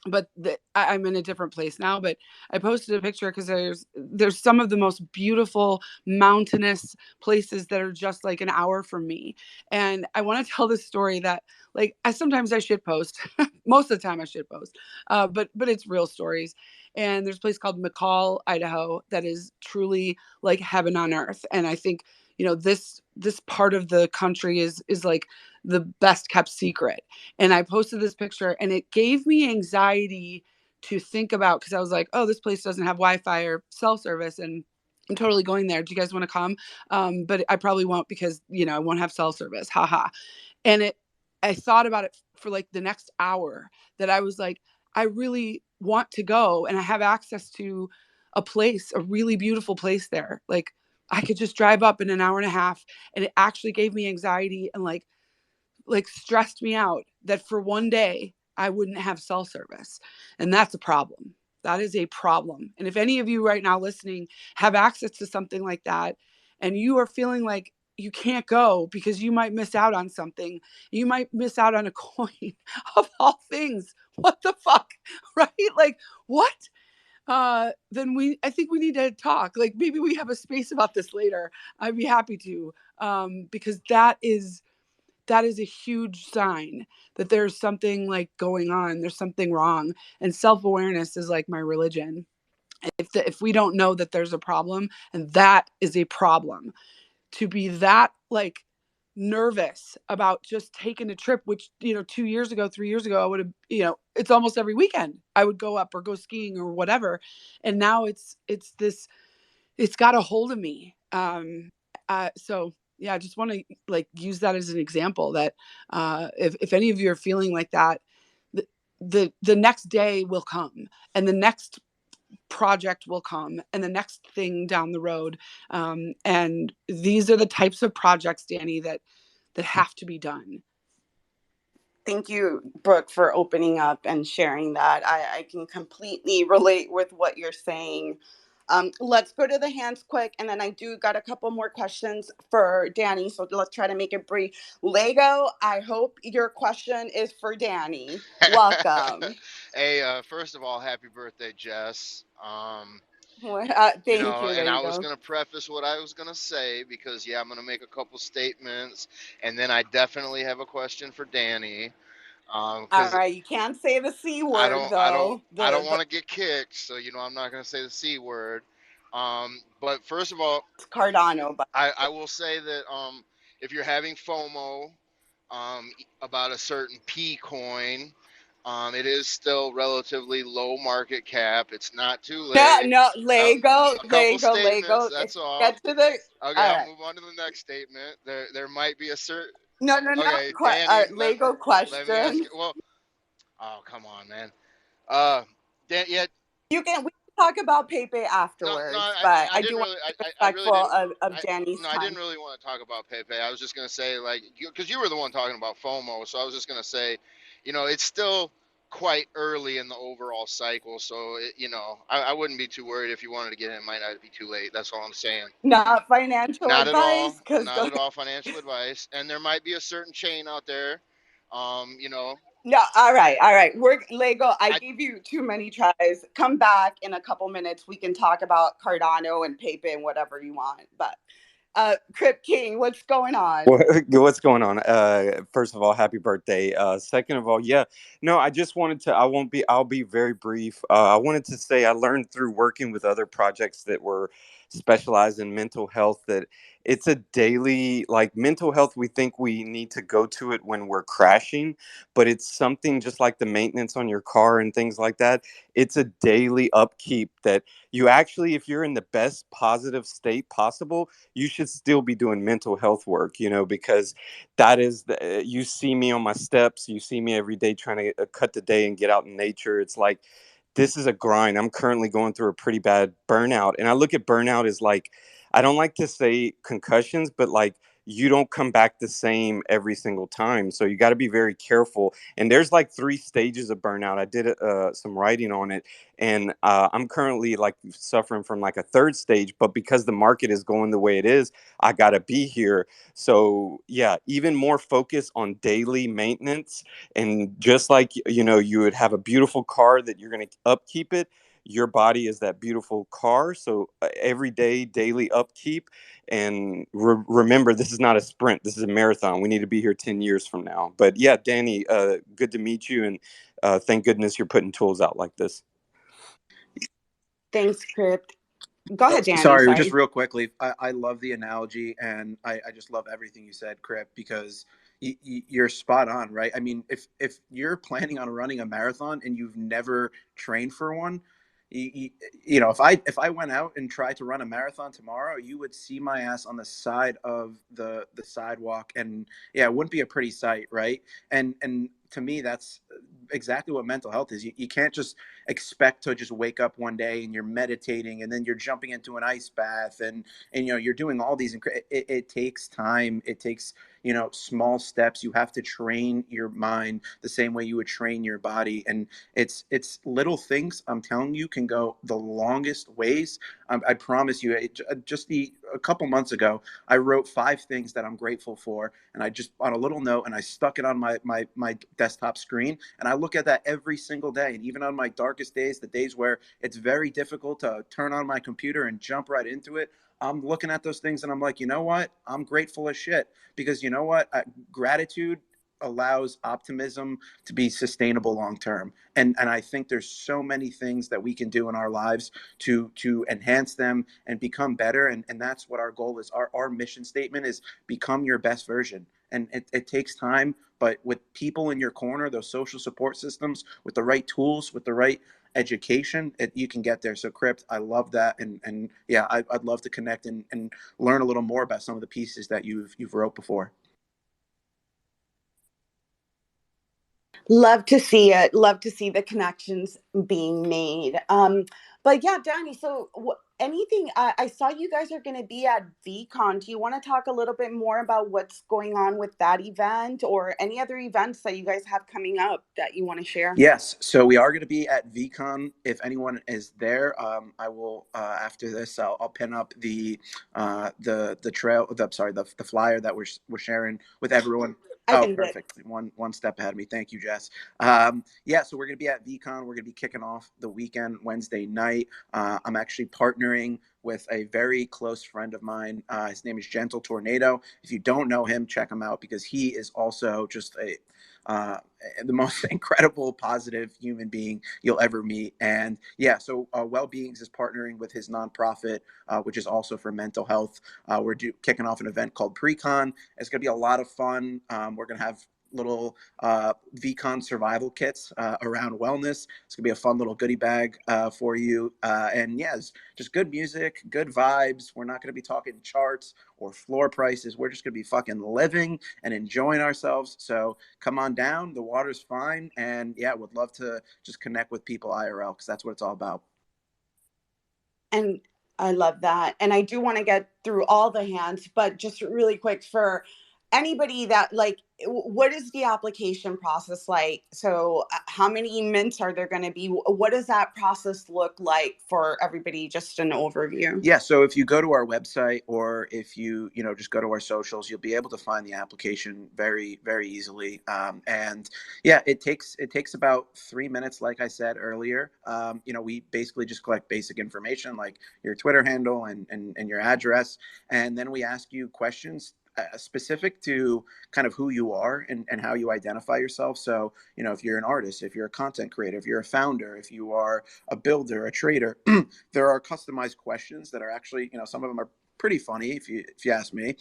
[SPEAKER 7] But I'm in a different place now. But I posted a picture because there's some of the most beautiful mountainous places that are just like an hour from me. And I want to tell this story that, like, sometimes I should post. Most of the time I should post. But it's real stories. And there's a place called McCall, Idaho, that is truly like heaven on earth. And I think, this part of the country is like the best kept secret. And I posted this picture, and it gave me anxiety to think about, because I was like, oh, this place doesn't have Wi-Fi or cell service, and I'm totally going there. Do you guys want to come? But I probably won't, because, I won't have cell service. Haha. And I thought about it for like the next hour, that I was like, I really want to go, and I have access to a really beautiful place there. Like, I could just drive up in an hour and a half. And it actually gave me anxiety and like stressed me out that for one day I wouldn't have cell service. And that's a problem. That is a problem. And if any of you right now listening have access to something like that, and you are feeling like you can't go because you might miss out on something, you might miss out on a coin of all things. What the fuck? Right? Like, what? then I think we need to talk. Like maybe we have a space about this later. I'd be happy to, because that is a huge sign that there's something like going on. There's something wrong, and self-awareness is like my religion. If we don't know that there's a problem, and that is a problem, to be that like nervous about just taking a trip, which 2 years ago, 3 years ago, I would have, it's almost every weekend I would go up or go skiing or whatever, and now it's this, it's got a hold of me. So yeah, I just want to like use that as an example that if any of you are feeling like that, the next day will come, and the next project will come, and the next thing down the road, and these are the types of projects, Danny, that have to be done.
[SPEAKER 1] Thank you, Brooke, for opening up and sharing that. I can completely relate with what you're saying. Let's go to the hands quick, and then I do got a couple more questions for Danny, so let's try to make it brief. Lego, I hope your question is for Danny. Welcome.
[SPEAKER 8] Hey, first of all, happy birthday, Jess.
[SPEAKER 1] Thank you,
[SPEAKER 8] And I was
[SPEAKER 1] Lego.
[SPEAKER 8] gonna preface what I was gonna say because yeah, I'm gonna make a couple statements, and then I definitely have a question for Danny.
[SPEAKER 1] All
[SPEAKER 8] Because
[SPEAKER 1] right, you can't say the C
[SPEAKER 8] I
[SPEAKER 1] word
[SPEAKER 8] don't, I don't,
[SPEAKER 1] though.
[SPEAKER 8] I don't
[SPEAKER 1] The
[SPEAKER 8] want to get kicked, so I'm not gonna say the C word. But first of all,
[SPEAKER 1] Cardano, but
[SPEAKER 8] I will say that if you're having FOMO about a certain P coin, it is still relatively low market cap. It's not too
[SPEAKER 1] no,
[SPEAKER 8] late.
[SPEAKER 1] no,
[SPEAKER 8] Uh,
[SPEAKER 1] Lego,
[SPEAKER 8] a couple
[SPEAKER 1] Lego,
[SPEAKER 8] statements.
[SPEAKER 1] Lego.
[SPEAKER 8] That's all.
[SPEAKER 1] Get to the.
[SPEAKER 8] Okay,
[SPEAKER 1] All
[SPEAKER 8] I'll
[SPEAKER 1] right.
[SPEAKER 8] move on to the next statement. There might be a certain.
[SPEAKER 1] No, no, no.
[SPEAKER 8] Okay, Danny,
[SPEAKER 1] Lego
[SPEAKER 8] let me ask
[SPEAKER 1] question.
[SPEAKER 8] you. Well, oh come on, man. Uh, yeah,
[SPEAKER 1] We can talk about Pepe
[SPEAKER 8] no,
[SPEAKER 1] afterwards, but
[SPEAKER 8] I
[SPEAKER 1] I
[SPEAKER 8] didn't
[SPEAKER 1] do want
[SPEAKER 8] really,
[SPEAKER 1] to be
[SPEAKER 8] I really
[SPEAKER 1] respectful
[SPEAKER 8] didn't.
[SPEAKER 1] of
[SPEAKER 8] I
[SPEAKER 1] Danny's
[SPEAKER 8] no, I didn't
[SPEAKER 1] time.
[SPEAKER 8] really want to talk about Pepe. I was just gonna say like because you were the one talking about FOMO, so I was just gonna say, it's still quite early in the overall cycle, so I wouldn't be too worried if you wanted to get in. It might not be too late. That's all I'm saying.
[SPEAKER 1] Not financial
[SPEAKER 8] Not at
[SPEAKER 1] advice,
[SPEAKER 8] all,
[SPEAKER 1] because
[SPEAKER 8] not at all financial advice. And there might be a certain chain out there, you know,
[SPEAKER 1] no. All right, all right. We're Lego. I
[SPEAKER 8] I
[SPEAKER 1] gave you too many tries. Come back in a couple minutes. We can talk about Cardano and Pepe and whatever you want. But Crip King, what's going on?
[SPEAKER 9] What's going on? First of all, happy birthday. Second of all, yeah, no, I just wanted to. I'll be very brief. I wanted to say I learned through working with other projects that were specialized in mental health that it's a daily, like mental health. We think we need to go to it when we're crashing, but it's something just like the maintenance on your car and things like that. It's a daily upkeep that you actually, if you're in the best positive state possible, you should still be doing mental health work, because that is you see me on my steps, you see me every day trying to cut the day and get out in nature. It's like this is a grind. I'm currently going through a pretty bad burnout, and I look at burnout as like, I don't like to say concussions, but like you don't come back the same every single time, so you got to be very careful. And there's like 3 stages of burnout. I did some writing on it, and I'm currently like suffering from like a third stage, but because the market is going the way it is, I gotta be here. So yeah, even more focus on daily maintenance. And just like you would have a beautiful car that you're going to upkeep it, your body is that beautiful car. So every day, daily upkeep. And remember, this is not a sprint, this is a marathon. We need to be here 10 years from now. But yeah, Danny, good to meet you. And thank goodness you're putting tools out like this.
[SPEAKER 1] Thanks, Crip. Go
[SPEAKER 2] Oh,
[SPEAKER 1] ahead, Danny.
[SPEAKER 2] sorry, just
[SPEAKER 1] Sorry.
[SPEAKER 2] real quickly. I love the analogy, and I just love everything you said, Crip, because you're spot on, right? I mean, if you're planning on running a marathon and you've never trained for one, if I went out and tried to run a marathon tomorrow, you would see my ass on the side of the sidewalk, and yeah, it wouldn't be a pretty sight, right? And to me, that's exactly what mental health is. You can't just expect to just wake up one day and you're meditating and then you're jumping into an ice bath and you're doing all these it takes time, it takes small steps. You have to train your mind the same way you would train your body, and it's little things, I'm telling you, can go the longest ways. I promise you. Just a couple months ago, I wrote 5 things that I'm grateful for, and I just on a little note, and I stuck it on my desktop screen, and I look at that every single day. And even on my darkest days, the days where it's very difficult to turn on my computer and jump right into it, I'm looking at those things and I'm like, you know what? I'm grateful as shit, because you know what? Gratitude allows optimism to be sustainable long term. And I think there's so many things that we can do in our lives to enhance them and become better. And that's what our goal is. Our mission statement is become your best version. And it takes time, but with people in your corner, those social support systems, with the right tools, with the right education, you can get there. So Crypt, I love that. And yeah, I'd love to connect and learn a little more about some of the pieces that you've wrote before.
[SPEAKER 1] Love to see it. Love to see the connections being made. But yeah, Danny, so anything, I saw you guys are going to be at VCon. Do you want to talk a little bit more about what's going on with that event, or any other events that you guys have coming up that you want to share?
[SPEAKER 2] Yes, so we are going to be at VCon. If anyone is there, I will after this, I'll pin up the trail. The flyer that we're sharing with everyone.
[SPEAKER 1] I
[SPEAKER 2] Oh,
[SPEAKER 1] think that
[SPEAKER 2] perfect. One step ahead of me. Thank you, Jess. Yeah, so we're going to be at VCon. We're going to be kicking off the weekend Wednesday night. I'm actually partnering with a very close friend of mine. His name is Gentle Tornado. If you don't know him, check him out, because he is also just the most incredible, positive human being you'll ever meet. And yeah, so Wellbeings is partnering with his nonprofit, which is also for mental health. We're kicking off an event called Precon. It's going to be a lot of fun. We're going to have little VCon survival kits around wellness. It's gonna be a fun little goodie bag for you. And yeah, it's just good music, good vibes. We're not gonna be talking charts or floor prices. We're just gonna be fucking living and enjoying ourselves. So come on down. The water's fine. And yeah, would love to just connect with people IRL, because that's what it's all about.
[SPEAKER 1] And I love that. And I do want to get through all the hands, but just really quick, for anybody that like, what is the application process like? So how many mints are there going to be? What does that process look like for everybody? Just an overview.
[SPEAKER 2] Yeah, so if you go to our website, or if just go to our socials, you'll be able to find the application very, very easily. And yeah, it takes about 3 minutes, like I said earlier. We basically just collect basic information like your Twitter handle and your address, and then we ask you questions specific to kind of who you are and how you identify yourself. So, if you're an artist, if you're a content creator, if you're a founder, if you are a builder, a trader, there are customized questions that are actually, some of them are pretty funny, if you ask me.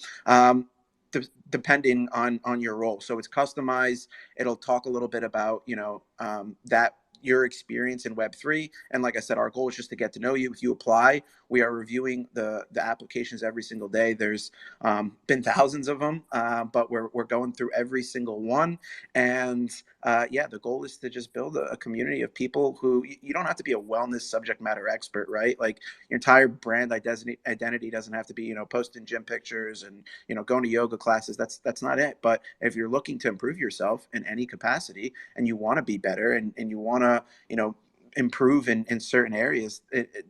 [SPEAKER 2] Depending on your role. So it's customized. It'll talk a little bit about, that your experience in Web3. And like I said, our goal is just to get to know you. If you apply, we are reviewing the applications every single day. There's been thousands of them, but we're going through every single one. And yeah, the goal is to just build a community of people who, you don't have to be a wellness subject matter expert, right? Like, your entire brand identity doesn't have to be, posting gym pictures and, going to yoga classes. That's not it. But if you're looking to improve yourself in any capacity, and you want to be better, and you want to, improve in certain areas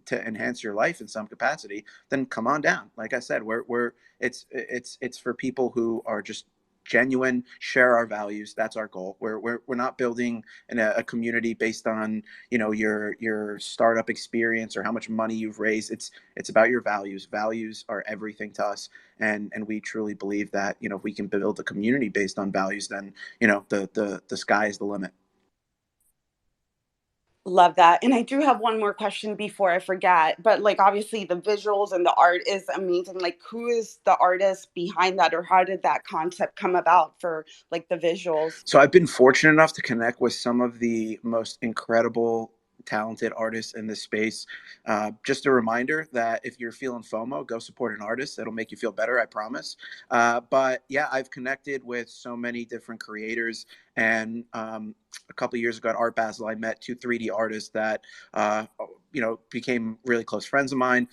[SPEAKER 2] to enhance your life in some capacity, then come on down. Like I said, it's for people who are just genuine, share our values. That's our goal. We're not building a community based on, your startup experience or how much money you've raised. It's about your values. Values are everything to us, and we truly believe that, if we can build a community based on values, then, the sky is the limit.
[SPEAKER 1] Love that. And I do have one more question before I forget. But like, obviously the visuals and the art is amazing. Like, who is the artist behind that, or how did that concept come about for like the visuals?
[SPEAKER 2] So I've been fortunate enough to connect with some of the most incredible talented artists in this space. Just a reminder that if you're feeling FOMO, go support an artist. It'll make you feel better, I promise. But yeah, I've connected with so many different creators. And a couple of years ago at Art Basel, I met two 3D artists that became really close friends of mine.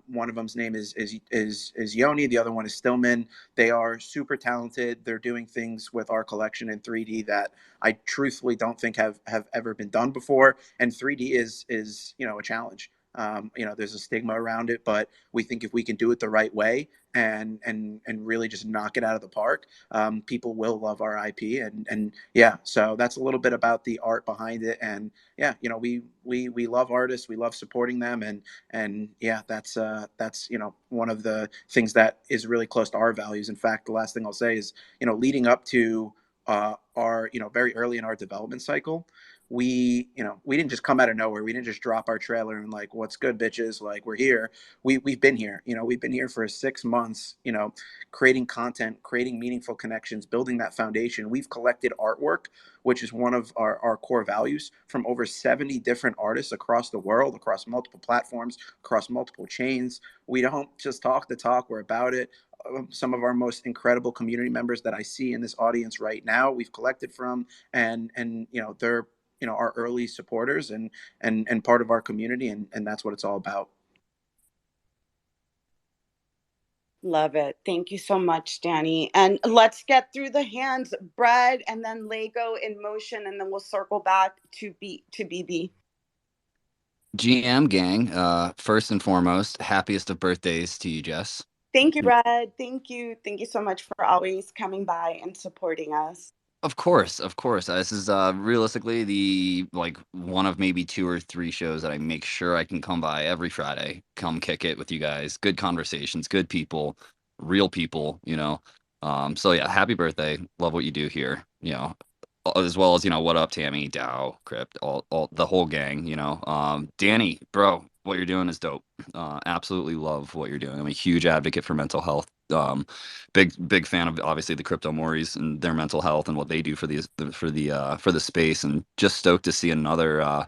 [SPEAKER 2] One of them's name is Yoni. The other one is Stillman. They are super talented. They're doing things with our collection in 3D that I truthfully don't think have ever been done before. And 3D is a challenge. There's a stigma around it, but we think if we can do it the right way and really just knock it out of the park, people will love our IP. And yeah, so that's a little bit about the art behind it. And yeah, we love artists, we love supporting them, and yeah, that's one of the things that is really close to our values. In fact, the last thing I'll say is, leading up to our very early in our development cycle, we didn't just come out of nowhere. We didn't just drop our trailer and like, what's good, bitches? Like, we're here. We've been here. We've been here for 6 months. Creating content, creating meaningful connections, building that foundation. We've collected artwork, which is one of our core values, from over 70 different artists across the world, across multiple platforms, across multiple chains. We don't just talk the talk. We're about it. Some of our most incredible community members that I see in this audience right now, we've collected from, and they're our early supporters and part of our community, and that's what it's all about.
[SPEAKER 1] Love it. Thank you so much, Danny. And let's get through the hands. Bread and then Lego in motion, and then we'll circle back to BB.
[SPEAKER 10] GM gang, first and foremost, happiest of birthdays to you, Jess.
[SPEAKER 1] Thank you, Brad. Thank you so much for always coming by and supporting us.
[SPEAKER 10] Of course. This is realistically the one of maybe 2 or 3 shows that I make sure I can come by every Friday, come kick it with you guys. Good conversations, good people, real people, So yeah, happy birthday. Love what you do here, as well as, what up, Tammy, Dow, Crypt, all the whole gang, Danny, bro, what you're doing is dope. Absolutely love what you're doing. I'm a huge advocate for mental health. Big fan of obviously the Crypto Mories and their mental health and what they do for the space, and just stoked to see another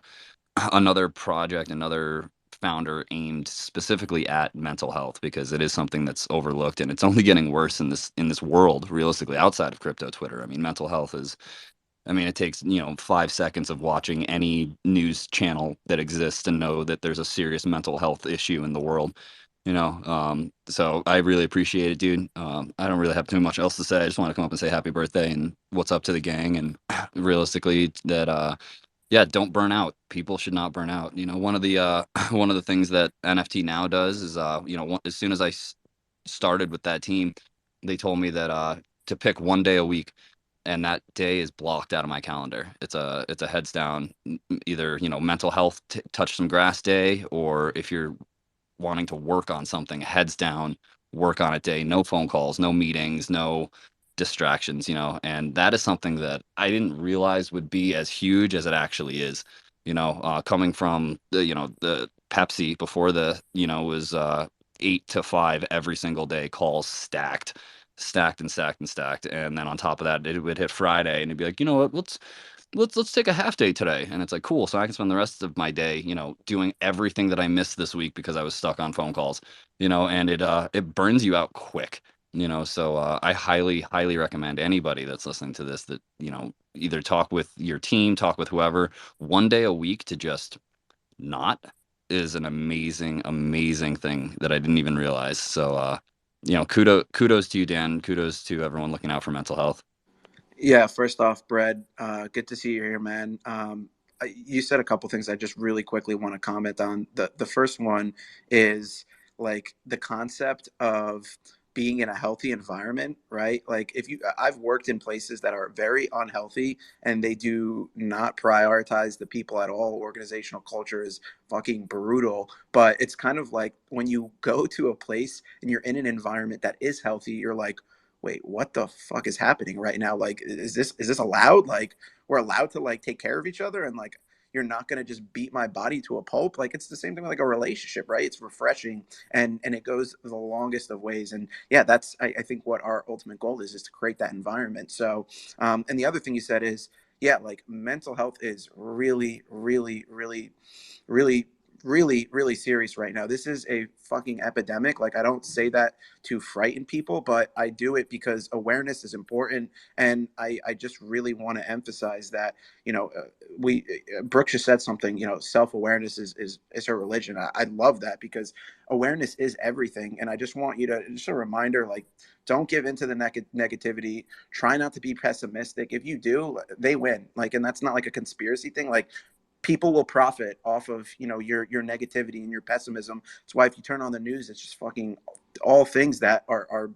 [SPEAKER 10] project, another founder aimed specifically at mental health, because it is something that's overlooked and it's only getting worse in this world, realistically, outside of crypto Twitter. I mean, mental health it takes 5 seconds of watching any news channel that exists to know that there's a serious mental health issue in the world. So I really appreciate it, dude. I don't really have too much else to say. I just want to come up and say happy birthday and what's up to the gang, and realistically that yeah, don't burn out. People should not burn out. One of the one of the things that NFT now does is as soon as I started with that team, they told me that to pick one day a week, and that day is blocked out of my calendar. It's a heads down, either mental health touch some grass day, or if you're wanting to work on something, heads down, work on it day, no phone calls, no meetings, no distractions, and that is something that I didn't realize would be as huge as it actually is. Coming from the Pepsi before was 8 to 5 every single day, calls stacked and stacked and stacked, and then on top of that, it would hit Friday and it'd be like, what, let's take a half day today, and it's like, cool, so I can spend the rest of my day doing everything that I missed this week because I was stuck on phone calls, and it burns you out quick. So I highly recommend anybody that's listening to this that either talk with your team, talk with whoever, one day a week to just not, is an amazing thing that I didn't even realize. So kudos to you, Dan. Kudos to everyone looking out for mental health.
[SPEAKER 2] Yeah, first off, Brad, good to see you here, man. You said a couple things I just really quickly want to comment on. The first one is like the concept of being in a healthy environment, right? Like I've worked in places that are very unhealthy and they do not prioritize the people at all. Organizational culture is fucking brutal, but it's kind of like when you go to a place and you're in an environment that is healthy, you're like, wait, what the fuck is happening right now? Like, is this allowed? Like, we're allowed to like take care of each other, and like, you're not going to just beat my body to a pulp. Like, it's the same thing with like a relationship, right? It's refreshing, and it goes the longest of ways. And yeah, that's I think what our ultimate goal is to create that environment. So and the other thing you said is, yeah, like mental health is really, really, really, really, really, really serious right now. This is a fucking epidemic. Like, I don't say that to frighten people, but I do it because awareness is important. And I just really want to emphasize that, we, Brooke just said something, self-awareness is her religion. I love that because awareness is everything. And I just want you to, just a reminder, like, don't give into the negativity. Try not to be pessimistic. If you do, they win. Like, and that's not like a conspiracy thing. Like, people will profit off of your negativity and your pessimism. That's why if you turn on the news, it's just fucking all things that are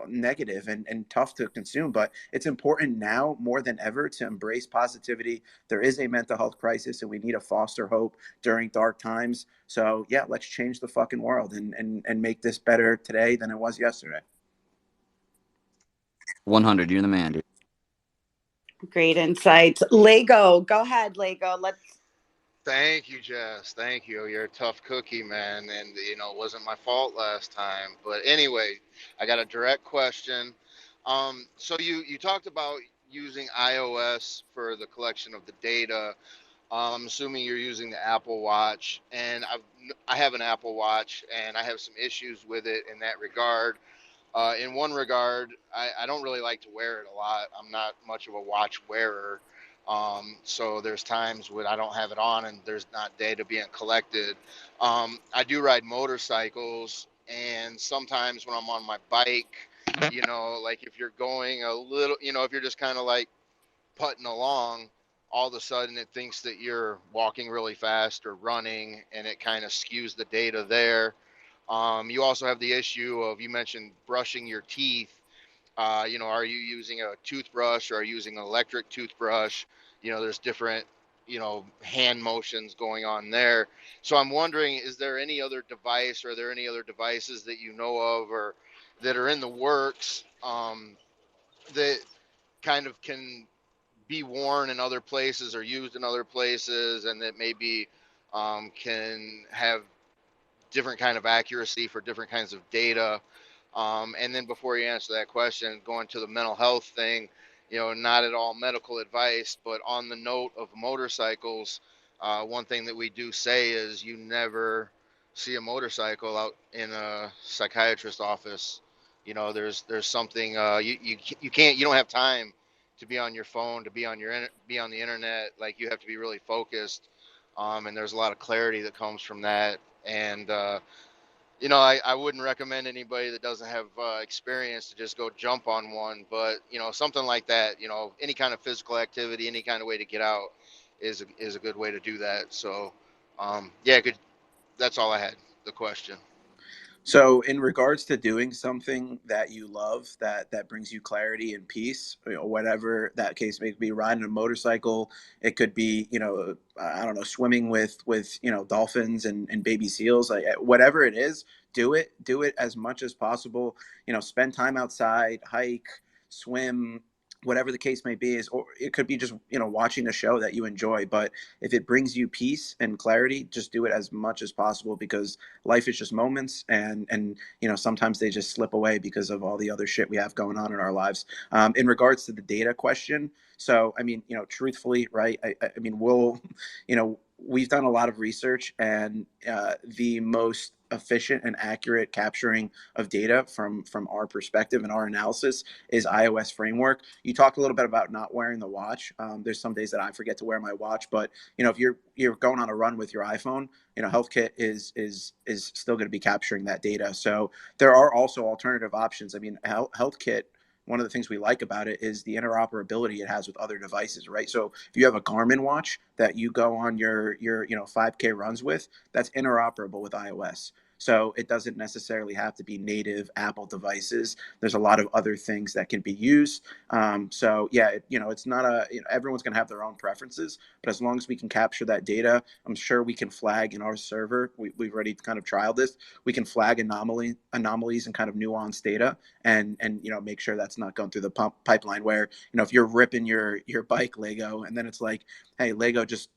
[SPEAKER 2] negative and tough to consume. But it's important now more than ever to embrace positivity. There is a mental health crisis, and we need to foster hope during dark times. So yeah, let's change the fucking world and make this better today than it was yesterday.
[SPEAKER 10] 100. You're the man, dude.
[SPEAKER 1] Great insights. Lego, go ahead, Lego. Let's.
[SPEAKER 8] Thank you, Jess. Thank you. You're a tough cookie, man. And, it wasn't my fault last time. But anyway, I got a direct question. So you talked about using iOS for the collection of the data. I'm assuming you're using the Apple Watch, and I have an Apple Watch, and I have some issues with it in that regard. In one regard, I don't really like to wear it a lot. I'm not much of a watch wearer. So there's times when I don't have it on and there's not data being collected. I do ride motorcycles, and sometimes when I'm on my bike, like if you're going a little, if you're just kind of like putting along, all of a sudden it thinks that you're walking really fast or running, and it kind of skews the data there. You also have the issue of, you mentioned brushing your teeth. Are you using a toothbrush or are you using an electric toothbrush? There's different, hand motions going on there. So I'm wondering, is there any other device, or are there any other devices that you know of or that are in the works, that kind of can be worn in other places or used in other places, and that maybe can have different kind of accuracy for different kinds of data. And then before you answer that question, going to the mental health thing, not at all medical advice, but on the note of motorcycles, one thing that we do say is you never see a motorcycle out in a psychiatrist office. There's something, you can't, you don't have time to be on your phone, to be on be on the internet. Like, you have to be really focused. And there's a lot of clarity that comes from that. And I wouldn't recommend anybody that doesn't have experience to just go jump on one. But something like that, any kind of physical activity, any kind of way to get out is a good way to do that. So yeah, good. That's all I had. The question.
[SPEAKER 2] So, in regards to doing something that you love, that brings you clarity and peace, whatever that case may be, riding a motorcycle, it could be, I don't know, swimming with dolphins and baby seals, like, whatever it is, do it as much as possible. Spend time outside, hike, swim, whatever the case may be. Is, or it could be just watching a show that you enjoy. But if it brings you peace and clarity, just do it as much as possible, because life is just moments, and sometimes they just slip away because of all the other shit we have going on in our lives. In regards to the data question, so I mean, truthfully, right, I mean, we've done a lot of research, and the most efficient and accurate capturing of data from our perspective and our analysis is iOS framework. You talked a little bit about not wearing the watch. There's some days that I forget to wear my watch, but if you're going on a run with your iPhone, HealthKit is still going to be capturing that data. So there are also alternative options. I mean, HealthKit, one of the things we like about it is the interoperability it has with other devices, right? So if you have a Garmin watch that you go on your 5K runs with, that's interoperable with iOS. So it doesn't necessarily have to be native Apple devices. There's a lot of other things that can be used. So yeah, it's not everyone's going to have their own preferences, but as long as we can capture that data, I'm sure we can flag in our server. We've already kind of trialed this. We can flag anomalies and kind of nuanced data, and make sure that's not going through the pipeline where if you're ripping your bike, Lego, and then it's like, hey, Lego just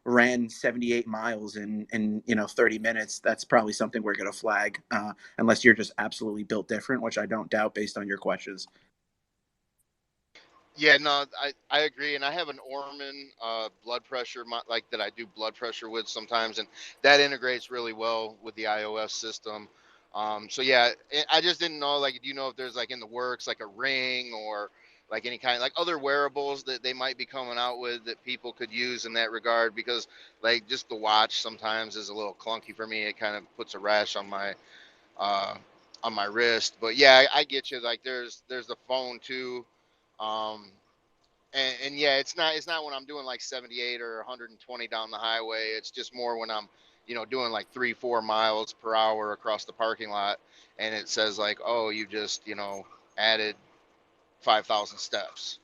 [SPEAKER 2] ran 78 miles in 30 minutes, that's probably something we're going to flag, unless you're just absolutely built different, which I don't doubt based on your questions.
[SPEAKER 8] Yeah, no, I agree, and I have an Orman blood pressure like that I do blood pressure with sometimes, and that integrates really well with the iOS system. So yeah, I just didn't know, like, do you know if there's like in the works like a ring or like any kind like other wearables that they might be coming out with that people could use in that regard? Because like just the watch sometimes is a little clunky for me. It kind of puts a rash uh, on my wrist. But yeah, I get you. Like there's the phone too. Um, and yeah, it's not when I'm doing like 78 or 120 down the highway. It's just more when I'm, doing like 3-4 miles per hour across the parking lot, and it says like, oh, you just added 5,000 steps.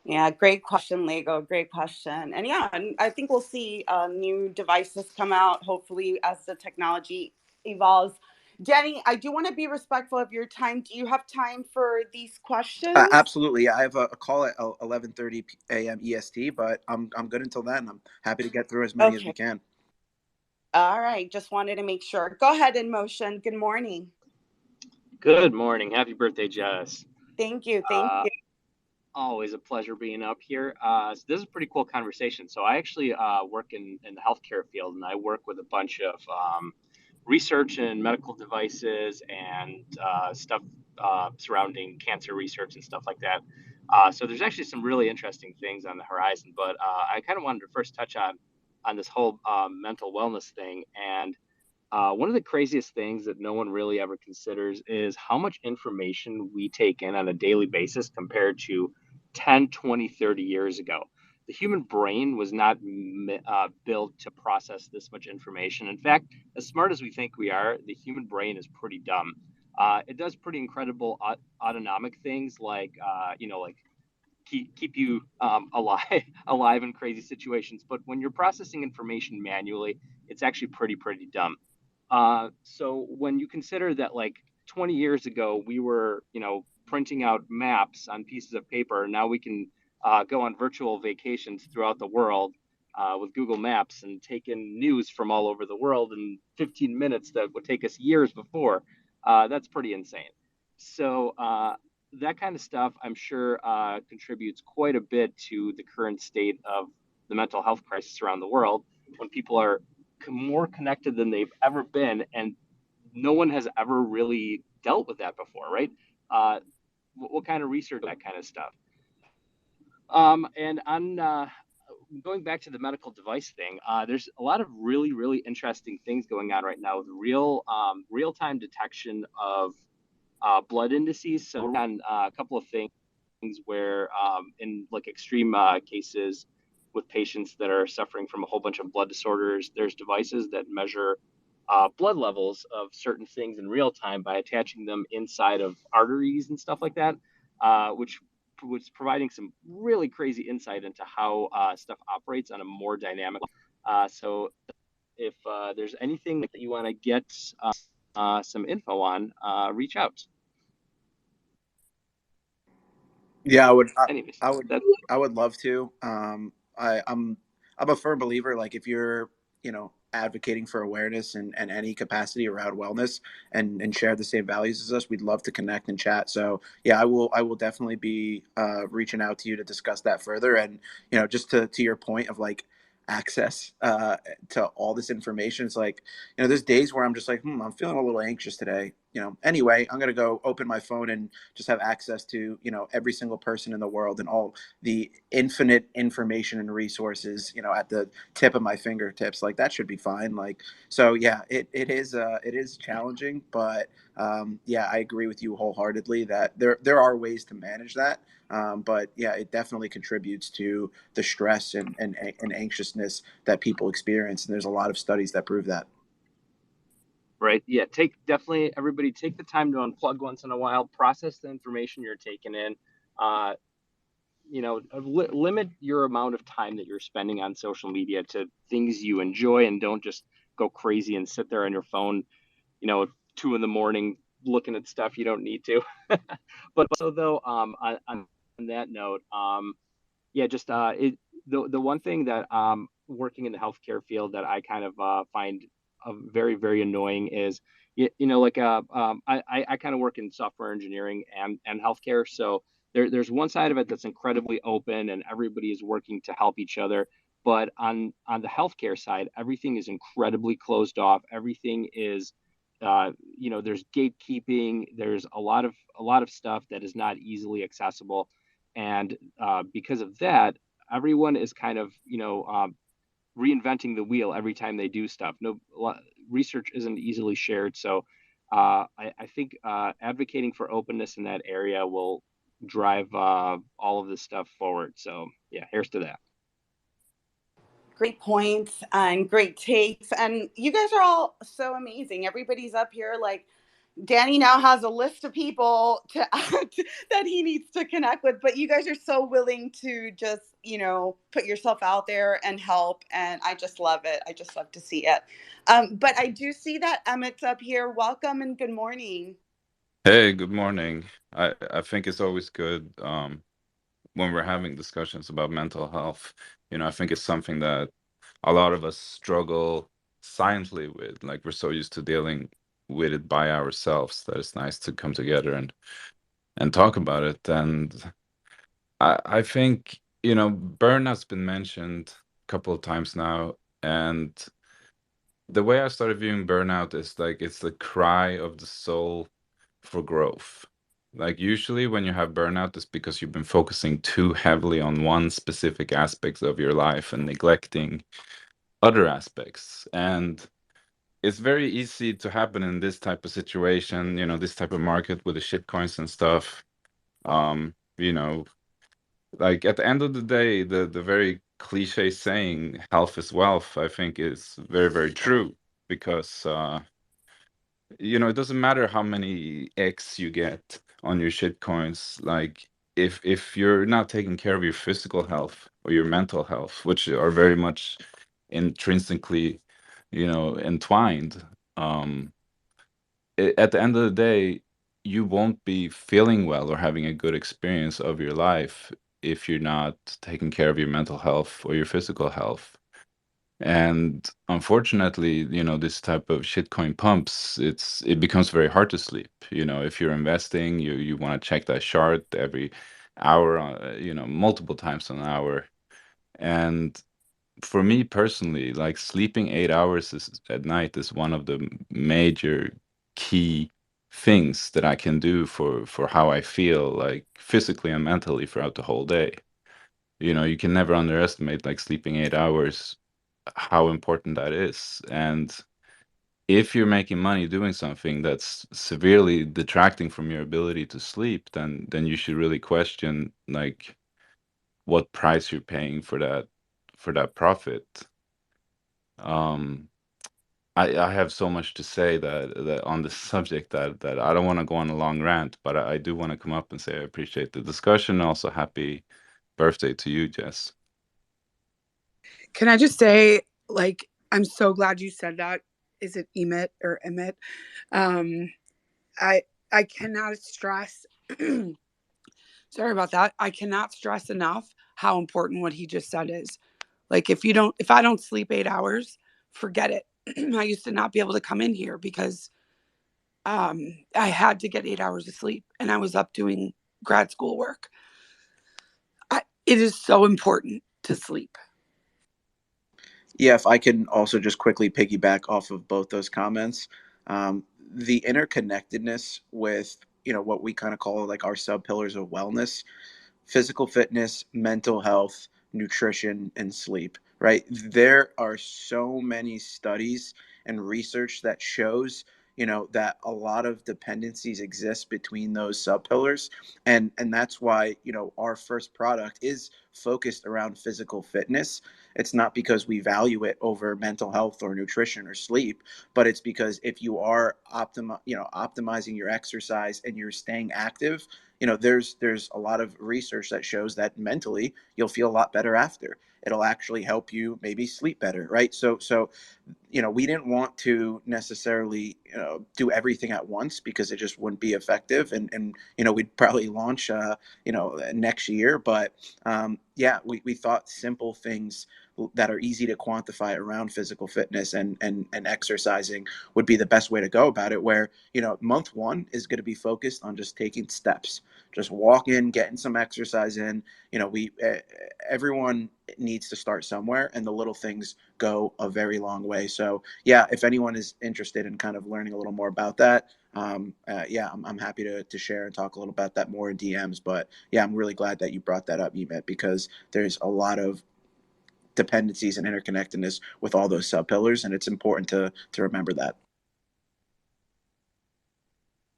[SPEAKER 1] Yeah, great question, Lego. Great question. And yeah, and I think we'll see new devices come out, hopefully, as the technology evolves. Jenny, I do want to be respectful of your time. Do you have time for these questions?
[SPEAKER 2] Absolutely. I have a call at 11:30 a.m. EST, but I'm good until then. I'm happy to get through as many as we
[SPEAKER 1] Okay.
[SPEAKER 2] can.
[SPEAKER 1] All right. Just wanted to make sure. Go ahead, in motion. Good morning.
[SPEAKER 11] Good morning. Happy birthday, Jess.
[SPEAKER 1] Thank you. Thank
[SPEAKER 11] Uh,
[SPEAKER 1] you.
[SPEAKER 11] Always a pleasure being up here. So this is a pretty cool conversation. So I actually work in the healthcare field, and I work with a bunch of research and medical devices and stuff surrounding cancer research and stuff like that. So there's actually some really interesting things on the horizon. But I kind of wanted to first touch on this whole mental wellness thing. And one of the craziest things that no one really ever considers is how much information we take in on a daily basis compared to 10, 20, 30 years ago. The human brain was not built to process this much information. In fact, as smart as we think we are, the human brain is pretty dumb. It does pretty incredible autonomic things like keep you alive alive in crazy situations. But when you're processing information manually, it's actually pretty dumb. So when you consider that, like 20 years ago, we were, printing out maps on pieces of paper. Now we can go on virtual vacations throughout the world with Google Maps and take in news from all over the world in 15 minutes that would take us years before. That's pretty insane. So that kind of stuff, I'm sure, contributes quite a bit to the current state of the mental health crisis around the world when people are more connected than they've ever been, and no one has ever really dealt with that before, right? What kind of research, that kind of stuff. And on going back to the medical device thing, there's a lot of really interesting things going on right now with real time detection of blood indices. So we're on a couple of things where in like extreme cases with patients that are suffering from a whole bunch of blood disorders, there's devices that measure blood levels of certain things in real time by attaching them inside of arteries and stuff like that, which was providing some really crazy insight into how stuff operates on a more dynamic. So if there's anything that you want to get some info on, reach out.
[SPEAKER 2] Yeah,
[SPEAKER 11] Anyways,
[SPEAKER 2] I would,
[SPEAKER 11] that's
[SPEAKER 2] I would love to. I'm a firm believer. Like if you're, advocating for awareness and any capacity around wellness and share the same values as us, we'd love to connect and chat. So yeah, I will definitely be reaching out to you to discuss that further. And just to your point of like access to all this information, it's like there's days where I'm just like, I'm feeling a little anxious today. Anyway, I'm gonna go open my phone and just have access to every single person in the world and all the infinite information and resources at the tip of my fingertips. Like that should be fine. Like so yeah, it is challenging, but yeah, I agree with you wholeheartedly that there are ways to manage that. But yeah, it definitely contributes to the stress and anxiousness that people experience, and there's a lot of studies that prove that.
[SPEAKER 11] right. Yeah, definitely everybody take the time to unplug once in a while, process the information you're taking in. Uh, limit your amount of time that you're spending on social media to things you enjoy, and don't just go crazy and sit there on your phone, 2 in the morning looking at stuff you don't need to. But also though, on that note, yeah, just the one thing that working in the healthcare field that I kind of find very annoying is like I kind of work in software engineering and healthcare, so there's one side of it that's incredibly open and everybody is working to help each other. But on the healthcare side, everything is incredibly closed off. Everything is, there's gatekeeping. There's a lot of stuff that is not easily accessible, and because of that, everyone is kind of reinventing the wheel every time they do stuff. No, research isn't easily shared, so I think advocating for openness in that area will drive all of this stuff forward. So yeah, here's to that.
[SPEAKER 1] Great points and great takes. And you guys are all so amazing. Everybody's up here. Like, Danny now has a list of people to that he needs to connect with, but you guys are so willing to just, put yourself out there and help. And I just love it. I just love to see it. But I do see that Emmett's up here. Welcome and good morning.
[SPEAKER 12] Hey, good morning. I think it's always good when we're having discussions about mental health. I think it's something that a lot of us struggle silently with. Like we're so used to dealing with it by ourselves that it's nice to come together and talk about it. And I think, burnout's been mentioned a couple of times now, and the way I started viewing burnout is like it's the cry of the soul for growth. Like usually when you have burnout, it's because you've been focusing too heavily on one specific aspect of your life and neglecting other aspects. And it's very easy to happen in this type of situation, this type of market with the shit coins and stuff. Um, you know, like at the end of the day, the very cliche saying health is wealth, I think is very, very true because it doesn't matter how many X you get on your shit coins. Like if you're not taking care of your physical health or your mental health, which are very much intrinsically, entwined, um, at the end of the day, you won't be feeling well or having a good experience of your life if you're not taking care of your mental health or your physical health. And unfortunately, this type of shitcoin pumps, it becomes very hard to sleep. If you're investing, you want to check that chart every hour, multiple times an hour. And for me personally, like sleeping 8 hours at night is one of the major key things that I can do for how I feel like physically and mentally throughout the whole day. You can never underestimate like sleeping 8 hours, how important that is. And if you're making money doing something that's severely detracting from your ability to sleep, then you should really question like what price you're paying for that profit. Um, I have so much to say that on this subject that I don't want to go on a long rant, but I do want to come up and say I appreciate the discussion. Also, happy birthday to you, Jess.
[SPEAKER 7] Can I just say, like, I'm so glad you said that. Is it Emmett or Emmett? Um, I I cannot stress. Sorry about that. I cannot stress enough how important what he just said is. Like, if I don't sleep 8 hours, forget it. I used to not be able to come in here because I had to get 8 hours of sleep, and I was up doing grad school work. It is so important to sleep.
[SPEAKER 2] Yeah, if I can also just quickly piggyback off of both those comments, the interconnectedness with what we kind of call like our sub pillars of wellness: physical fitness, mental health, nutrition, and sleep, right? There are so many studies and research that shows, that a lot of dependencies exist between those subpillars. And that's why, our first product is focused around physical fitness. It's not because we value it over mental health or nutrition or sleep, but it's because if you are optimizing your exercise and you're staying active, there's a lot of research that shows that mentally you'll feel a lot better after. It'll actually help you maybe sleep better, right? So we didn't want to necessarily do everything at once because it just wouldn't be effective, and we'd probably launch next year. But yeah, we thought simple things that are easy to quantify around physical fitness and exercising would be the best way to go about it. Where, month one is going to be focused on just taking steps, just walk in, getting some exercise in. We everyone needs to start somewhere, and the little things go a very long way. So yeah, if anyone is interested in kind of learning a little more about that, yeah, I'm happy to share and talk a little about that more in DMs. But yeah, I'm really glad that you brought that up, Emet, because there's a lot of dependencies and interconnectedness with all those sub pillars, and it's important to remember that.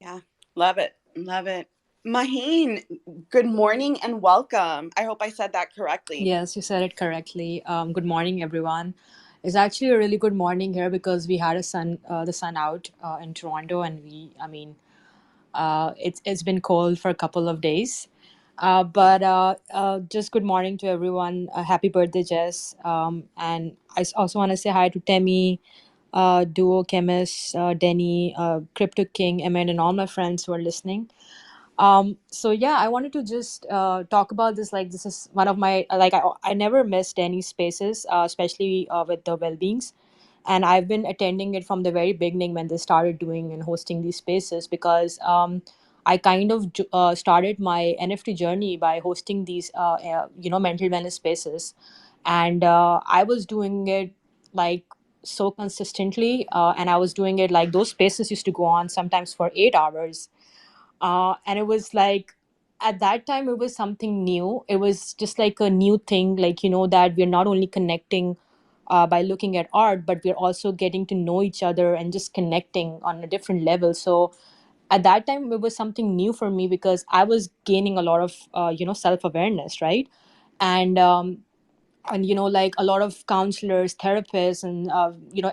[SPEAKER 1] Yeah, love it. Love it. Maheen, good morning and welcome. I hope I said that correctly.
[SPEAKER 13] Yes, you said it correctly. Good morning, everyone. It's actually a really good morning here because we had the sun out in Toronto, and it's been cold for a couple of days. But just good morning to everyone. Happy birthday, Jess. And also want to say hi to Temi, Duo Chemist, Denny, Crypto King, Emmett, and all my friends who are listening. So yeah, I wanted to just talk about this. Like, this is one of my I never missed any spaces, especially with the well-beings, and I've been attending it from the very beginning when they started doing and hosting these spaces, because I kind of started my NFT journey by hosting these mental wellness spaces, and I was doing it like so consistently, and I was doing it like those spaces used to go on sometimes for 8 hours, and it was like, at that time it was something new. It was just like a new thing, like, that we're not only connecting by looking at art, but we're also getting to know each other and just connecting on a different level. So at that time it was something new for me, because I was gaining a lot of self-awareness, right? And like a lot of counselors, therapists, and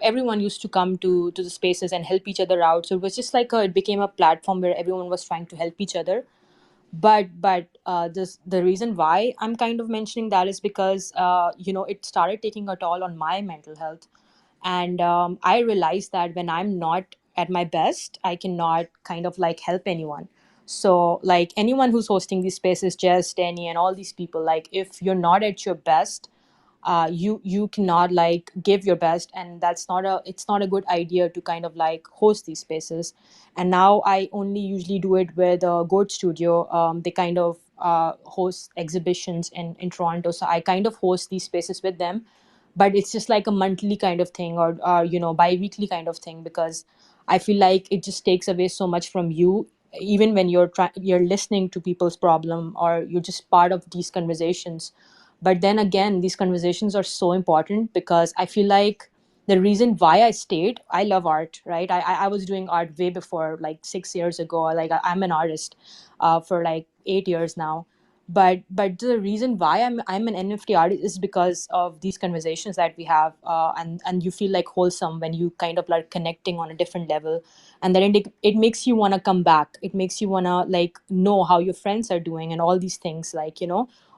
[SPEAKER 13] everyone used to come to the spaces and help each other out. So it was just like it became a platform where everyone was trying to help each other. But this the reason why I'm kind of mentioning that is because it started taking a toll on my mental health. And I realized that when I'm not at my best, I cannot kind of like help anyone. So like anyone who's hosting these spaces, Jess, Danny, and all these people, like, if you're not at your best, you cannot like give your best, and it's not a good idea to kind of like host these spaces. And now I only usually do it with Goat Studio. They kind of host exhibitions in Toronto, so I kind of host these spaces with them. But it's just like a monthly kind of thing, or bi-weekly kind of thing, because I feel like it just takes away so much from you, even when you're listening to people's problem, or you're just part of these conversations. But then again, these conversations are so important, because I feel like the reason why I stayed, I love art, right? I was doing art way before, like 6 years ago. Like I'm an artist for like 8 years now. But the reason why I'm an NFT artist is because of these conversations that we have, and you feel like wholesome when you kind of like connecting on a different level. And then it makes you want to come back. It makes you want to like know how your friends are doing and all these things, like,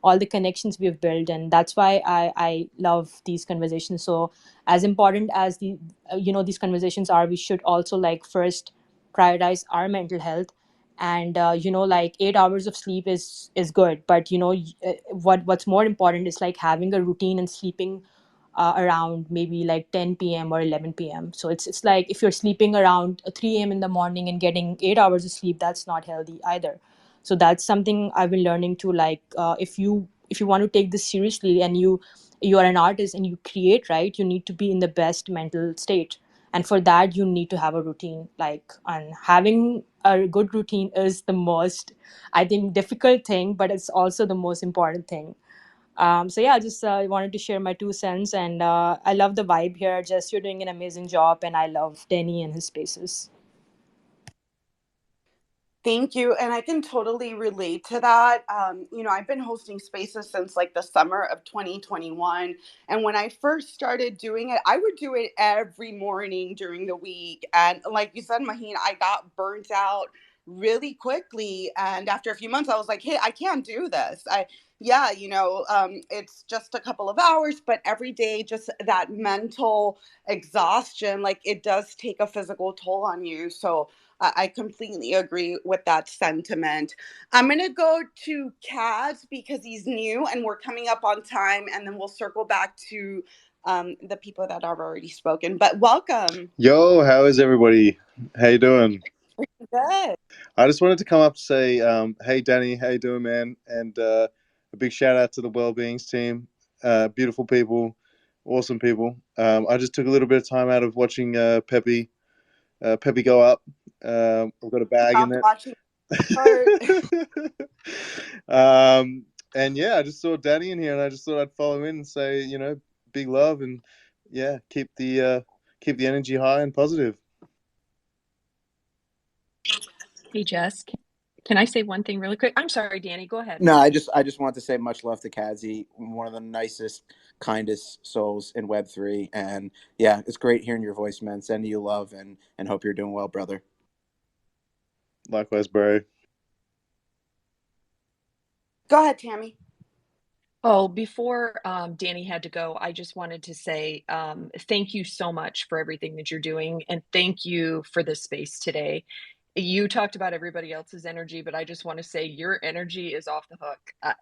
[SPEAKER 13] all the connections we've built. And that's why I love these conversations. So as important as these conversations are, we should also like first prioritize our mental health. And like 8 hours of sleep is good, but what's more important is like having a routine and sleeping around maybe like 10 p.m. or 11 p.m. So it's like if you're sleeping around 3 a.m. in the morning and getting 8 hours of sleep, that's not healthy either. So that's something I've been learning to, like, if you want to take this seriously, and you are an artist and you create, right, you need to be in the best mental state. And for that, you need to have a routine, like, and having a good routine is the most, I think, difficult thing, but it's also the most important thing. So yeah, I just wanted to share my 2 cents, and I love the vibe here. Jess, you're doing an amazing job, and I love Denny and his spaces.
[SPEAKER 1] Thank you. And I can totally relate to that. I've been hosting spaces since like the summer of 2021. And when I first started doing it, I would do it every morning during the week. And like you said, Maheen, I got burnt out really quickly. And after a few months, I was like, hey, I can't do this. It's just a couple of hours, but every day, just that mental exhaustion, like it does take a physical toll on you. So I completely agree with that sentiment. I'm going to go to Kaz because he's new and we're coming up on time, and then we'll circle back to the people that have already spoken. But welcome.
[SPEAKER 14] Yo, how is everybody? How you doing?
[SPEAKER 1] Good.
[SPEAKER 14] I just wanted to come up to say, hey Danny, how you doing, man? And a big shout out to the Wellbeings team. Beautiful people, awesome people. I just took a little bit of time out of watching Pepe go up. I've got a bag in
[SPEAKER 1] Stopped
[SPEAKER 14] it.
[SPEAKER 1] watching part.
[SPEAKER 14] And yeah, I just saw Danny in here, and I just thought I'd follow in and say, big love, and yeah, keep the energy high and positive.
[SPEAKER 3] Hey, Jess, can I say one thing really quick? I'm sorry, Danny, go ahead.
[SPEAKER 2] No, I just want to say much love to Kazi, one of the nicest, kindest souls in Web3. And yeah, it's great hearing your voice, man. Sending you love and hope you're doing well, brother.
[SPEAKER 14] Likewise, bro.
[SPEAKER 1] Go ahead, Tammy.
[SPEAKER 3] Oh, before Danny had to go, I just wanted to say thank you so much for everything that you're doing, and thank you for this space today. You talked about everybody else's energy, but I just want to say your energy is off the hook.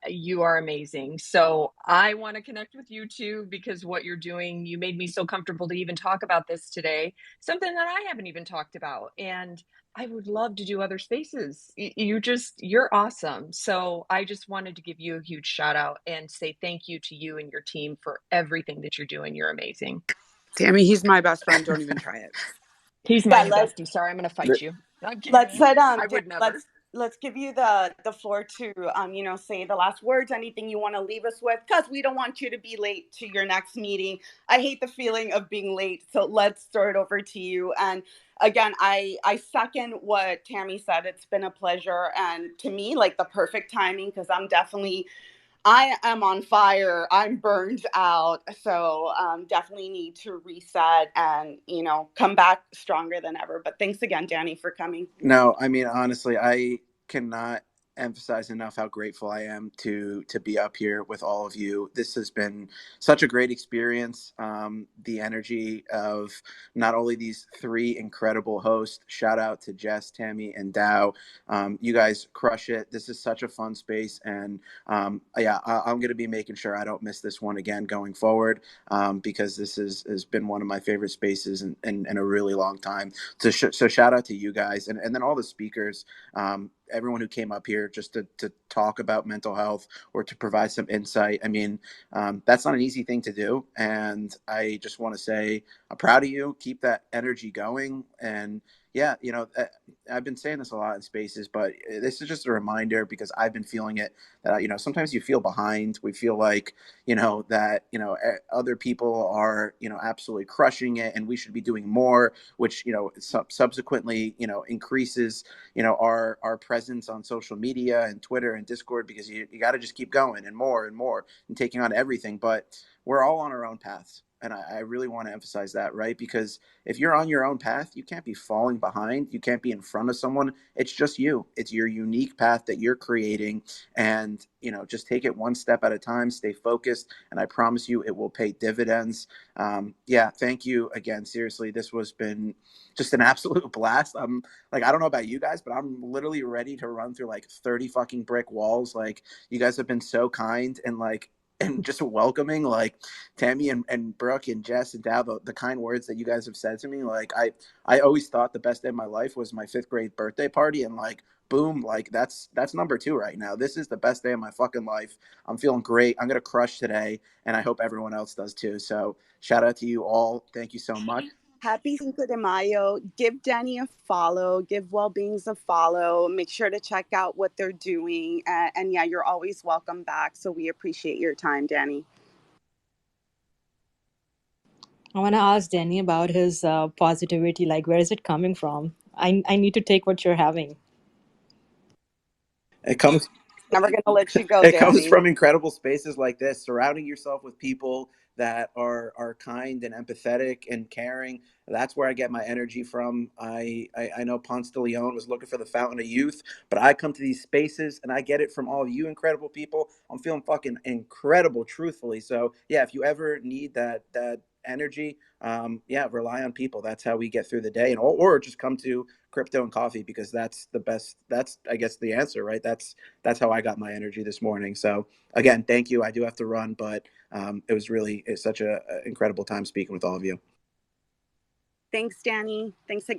[SPEAKER 3] You are amazing. So I want to connect with you too, because what you're doing, you made me so comfortable to even talk about this today, something that I haven't even talked about. And I would love to do other spaces. You're awesome. So I just wanted to give you a huge shout out and say thank you to you and your team for everything that you're doing. You're amazing.
[SPEAKER 7] Tammy, he's my best friend. Don't even try it.
[SPEAKER 3] He's my
[SPEAKER 1] Yeah,
[SPEAKER 3] new bestie. Sorry, I'm going to fight you. I'm
[SPEAKER 1] let's
[SPEAKER 3] kidding.
[SPEAKER 1] let
[SPEAKER 3] I
[SPEAKER 1] Tammy,
[SPEAKER 3] would never.
[SPEAKER 1] let's give you the floor to say the last words, anything you want to leave us with, because we don't want you to be late to your next meeting. I hate the feeling of being late, so let's throw it over to you. And again, I second what Tammy said. It's been a pleasure, and to me, like the perfect timing, because I am on fire. I'm burned out. So definitely need to reset and, come back stronger than ever. But thanks again, Danny, for coming.
[SPEAKER 2] No, I mean, honestly, I cannot emphasize enough how grateful I am to be up here with all of you. This has been such a great experience. The energy of not only these three incredible hosts. Shout out to Jess, Tammy, and Dow. You guys crush it. This is such a fun space, and yeah, I'm going to be making sure I don't miss this one again going forward, because this has been one of my favorite spaces in a really long time. So shout out to you guys, and then all the speakers, everyone who came up here just to talk about mental health or to provide some insight. I mean, that's not an easy thing to do, and I just want to say I'm proud of you. Keep that energy going, and yeah, I've been saying this a lot in spaces, but this is just a reminder because I've been feeling it that sometimes you feel behind. We feel like that other people are absolutely crushing it, and we should be doing more, which subsequently increases our presence on social media and Twitter and Discord, because you got to just keep going and more and taking on everything. But we're all on our own paths, and I really want to emphasize that, right? Because if you're on your own path, you can't be falling behind. You can't be in front of someone. It's just you. It's your unique path that you're creating, and just take it one step at a time. Stay focused, and I promise you, it will pay dividends. Yeah, thank you again. Seriously, this was been just an absolute blast. I'm like, I don't know about you guys, but I'm literally ready to run through like 30 fucking brick walls. Like, you guys have been so kind and just welcoming, like Tammy and Brooke and Jess and Dow, the kind words that you guys have said to me. Like, I always thought the best day of my life was my 5th grade birthday party, and like, boom, like that's number 2 right now. This is the best day of my fucking life. I'm feeling great. I'm gonna crush today, and I hope everyone else does too. So shout out to you all. Thank you so much.
[SPEAKER 1] Happy Cinco de Mayo. Give Danny a follow. Give Wellbeings a follow. Make sure to check out what they're doing. And yeah, you're always welcome back. So we appreciate your time, Danny.
[SPEAKER 13] I want to ask Danny about his positivity. Like, where is it coming from? I need to take what you're having.
[SPEAKER 2] It comes
[SPEAKER 1] Never going to let you go,
[SPEAKER 2] it comes
[SPEAKER 1] Danny.
[SPEAKER 2] from incredible spaces like this, surrounding yourself with people that are kind and empathetic and caring. That's where I get my energy from. I know Ponce de Leon was looking for the fountain of youth, but I come to these spaces and I get it from all of you incredible people. I'm feeling fucking incredible, truthfully. So yeah, if you ever need that energy, yeah, rely on people. That's how we get through the day, and or just come to crypto and coffee, because that's the best. That's, I guess, the answer, right? That's how I got my energy this morning. So again, thank you. I do have to run, but it's such a incredible time speaking with all of you.
[SPEAKER 1] Thanks, Danny. Thanks again.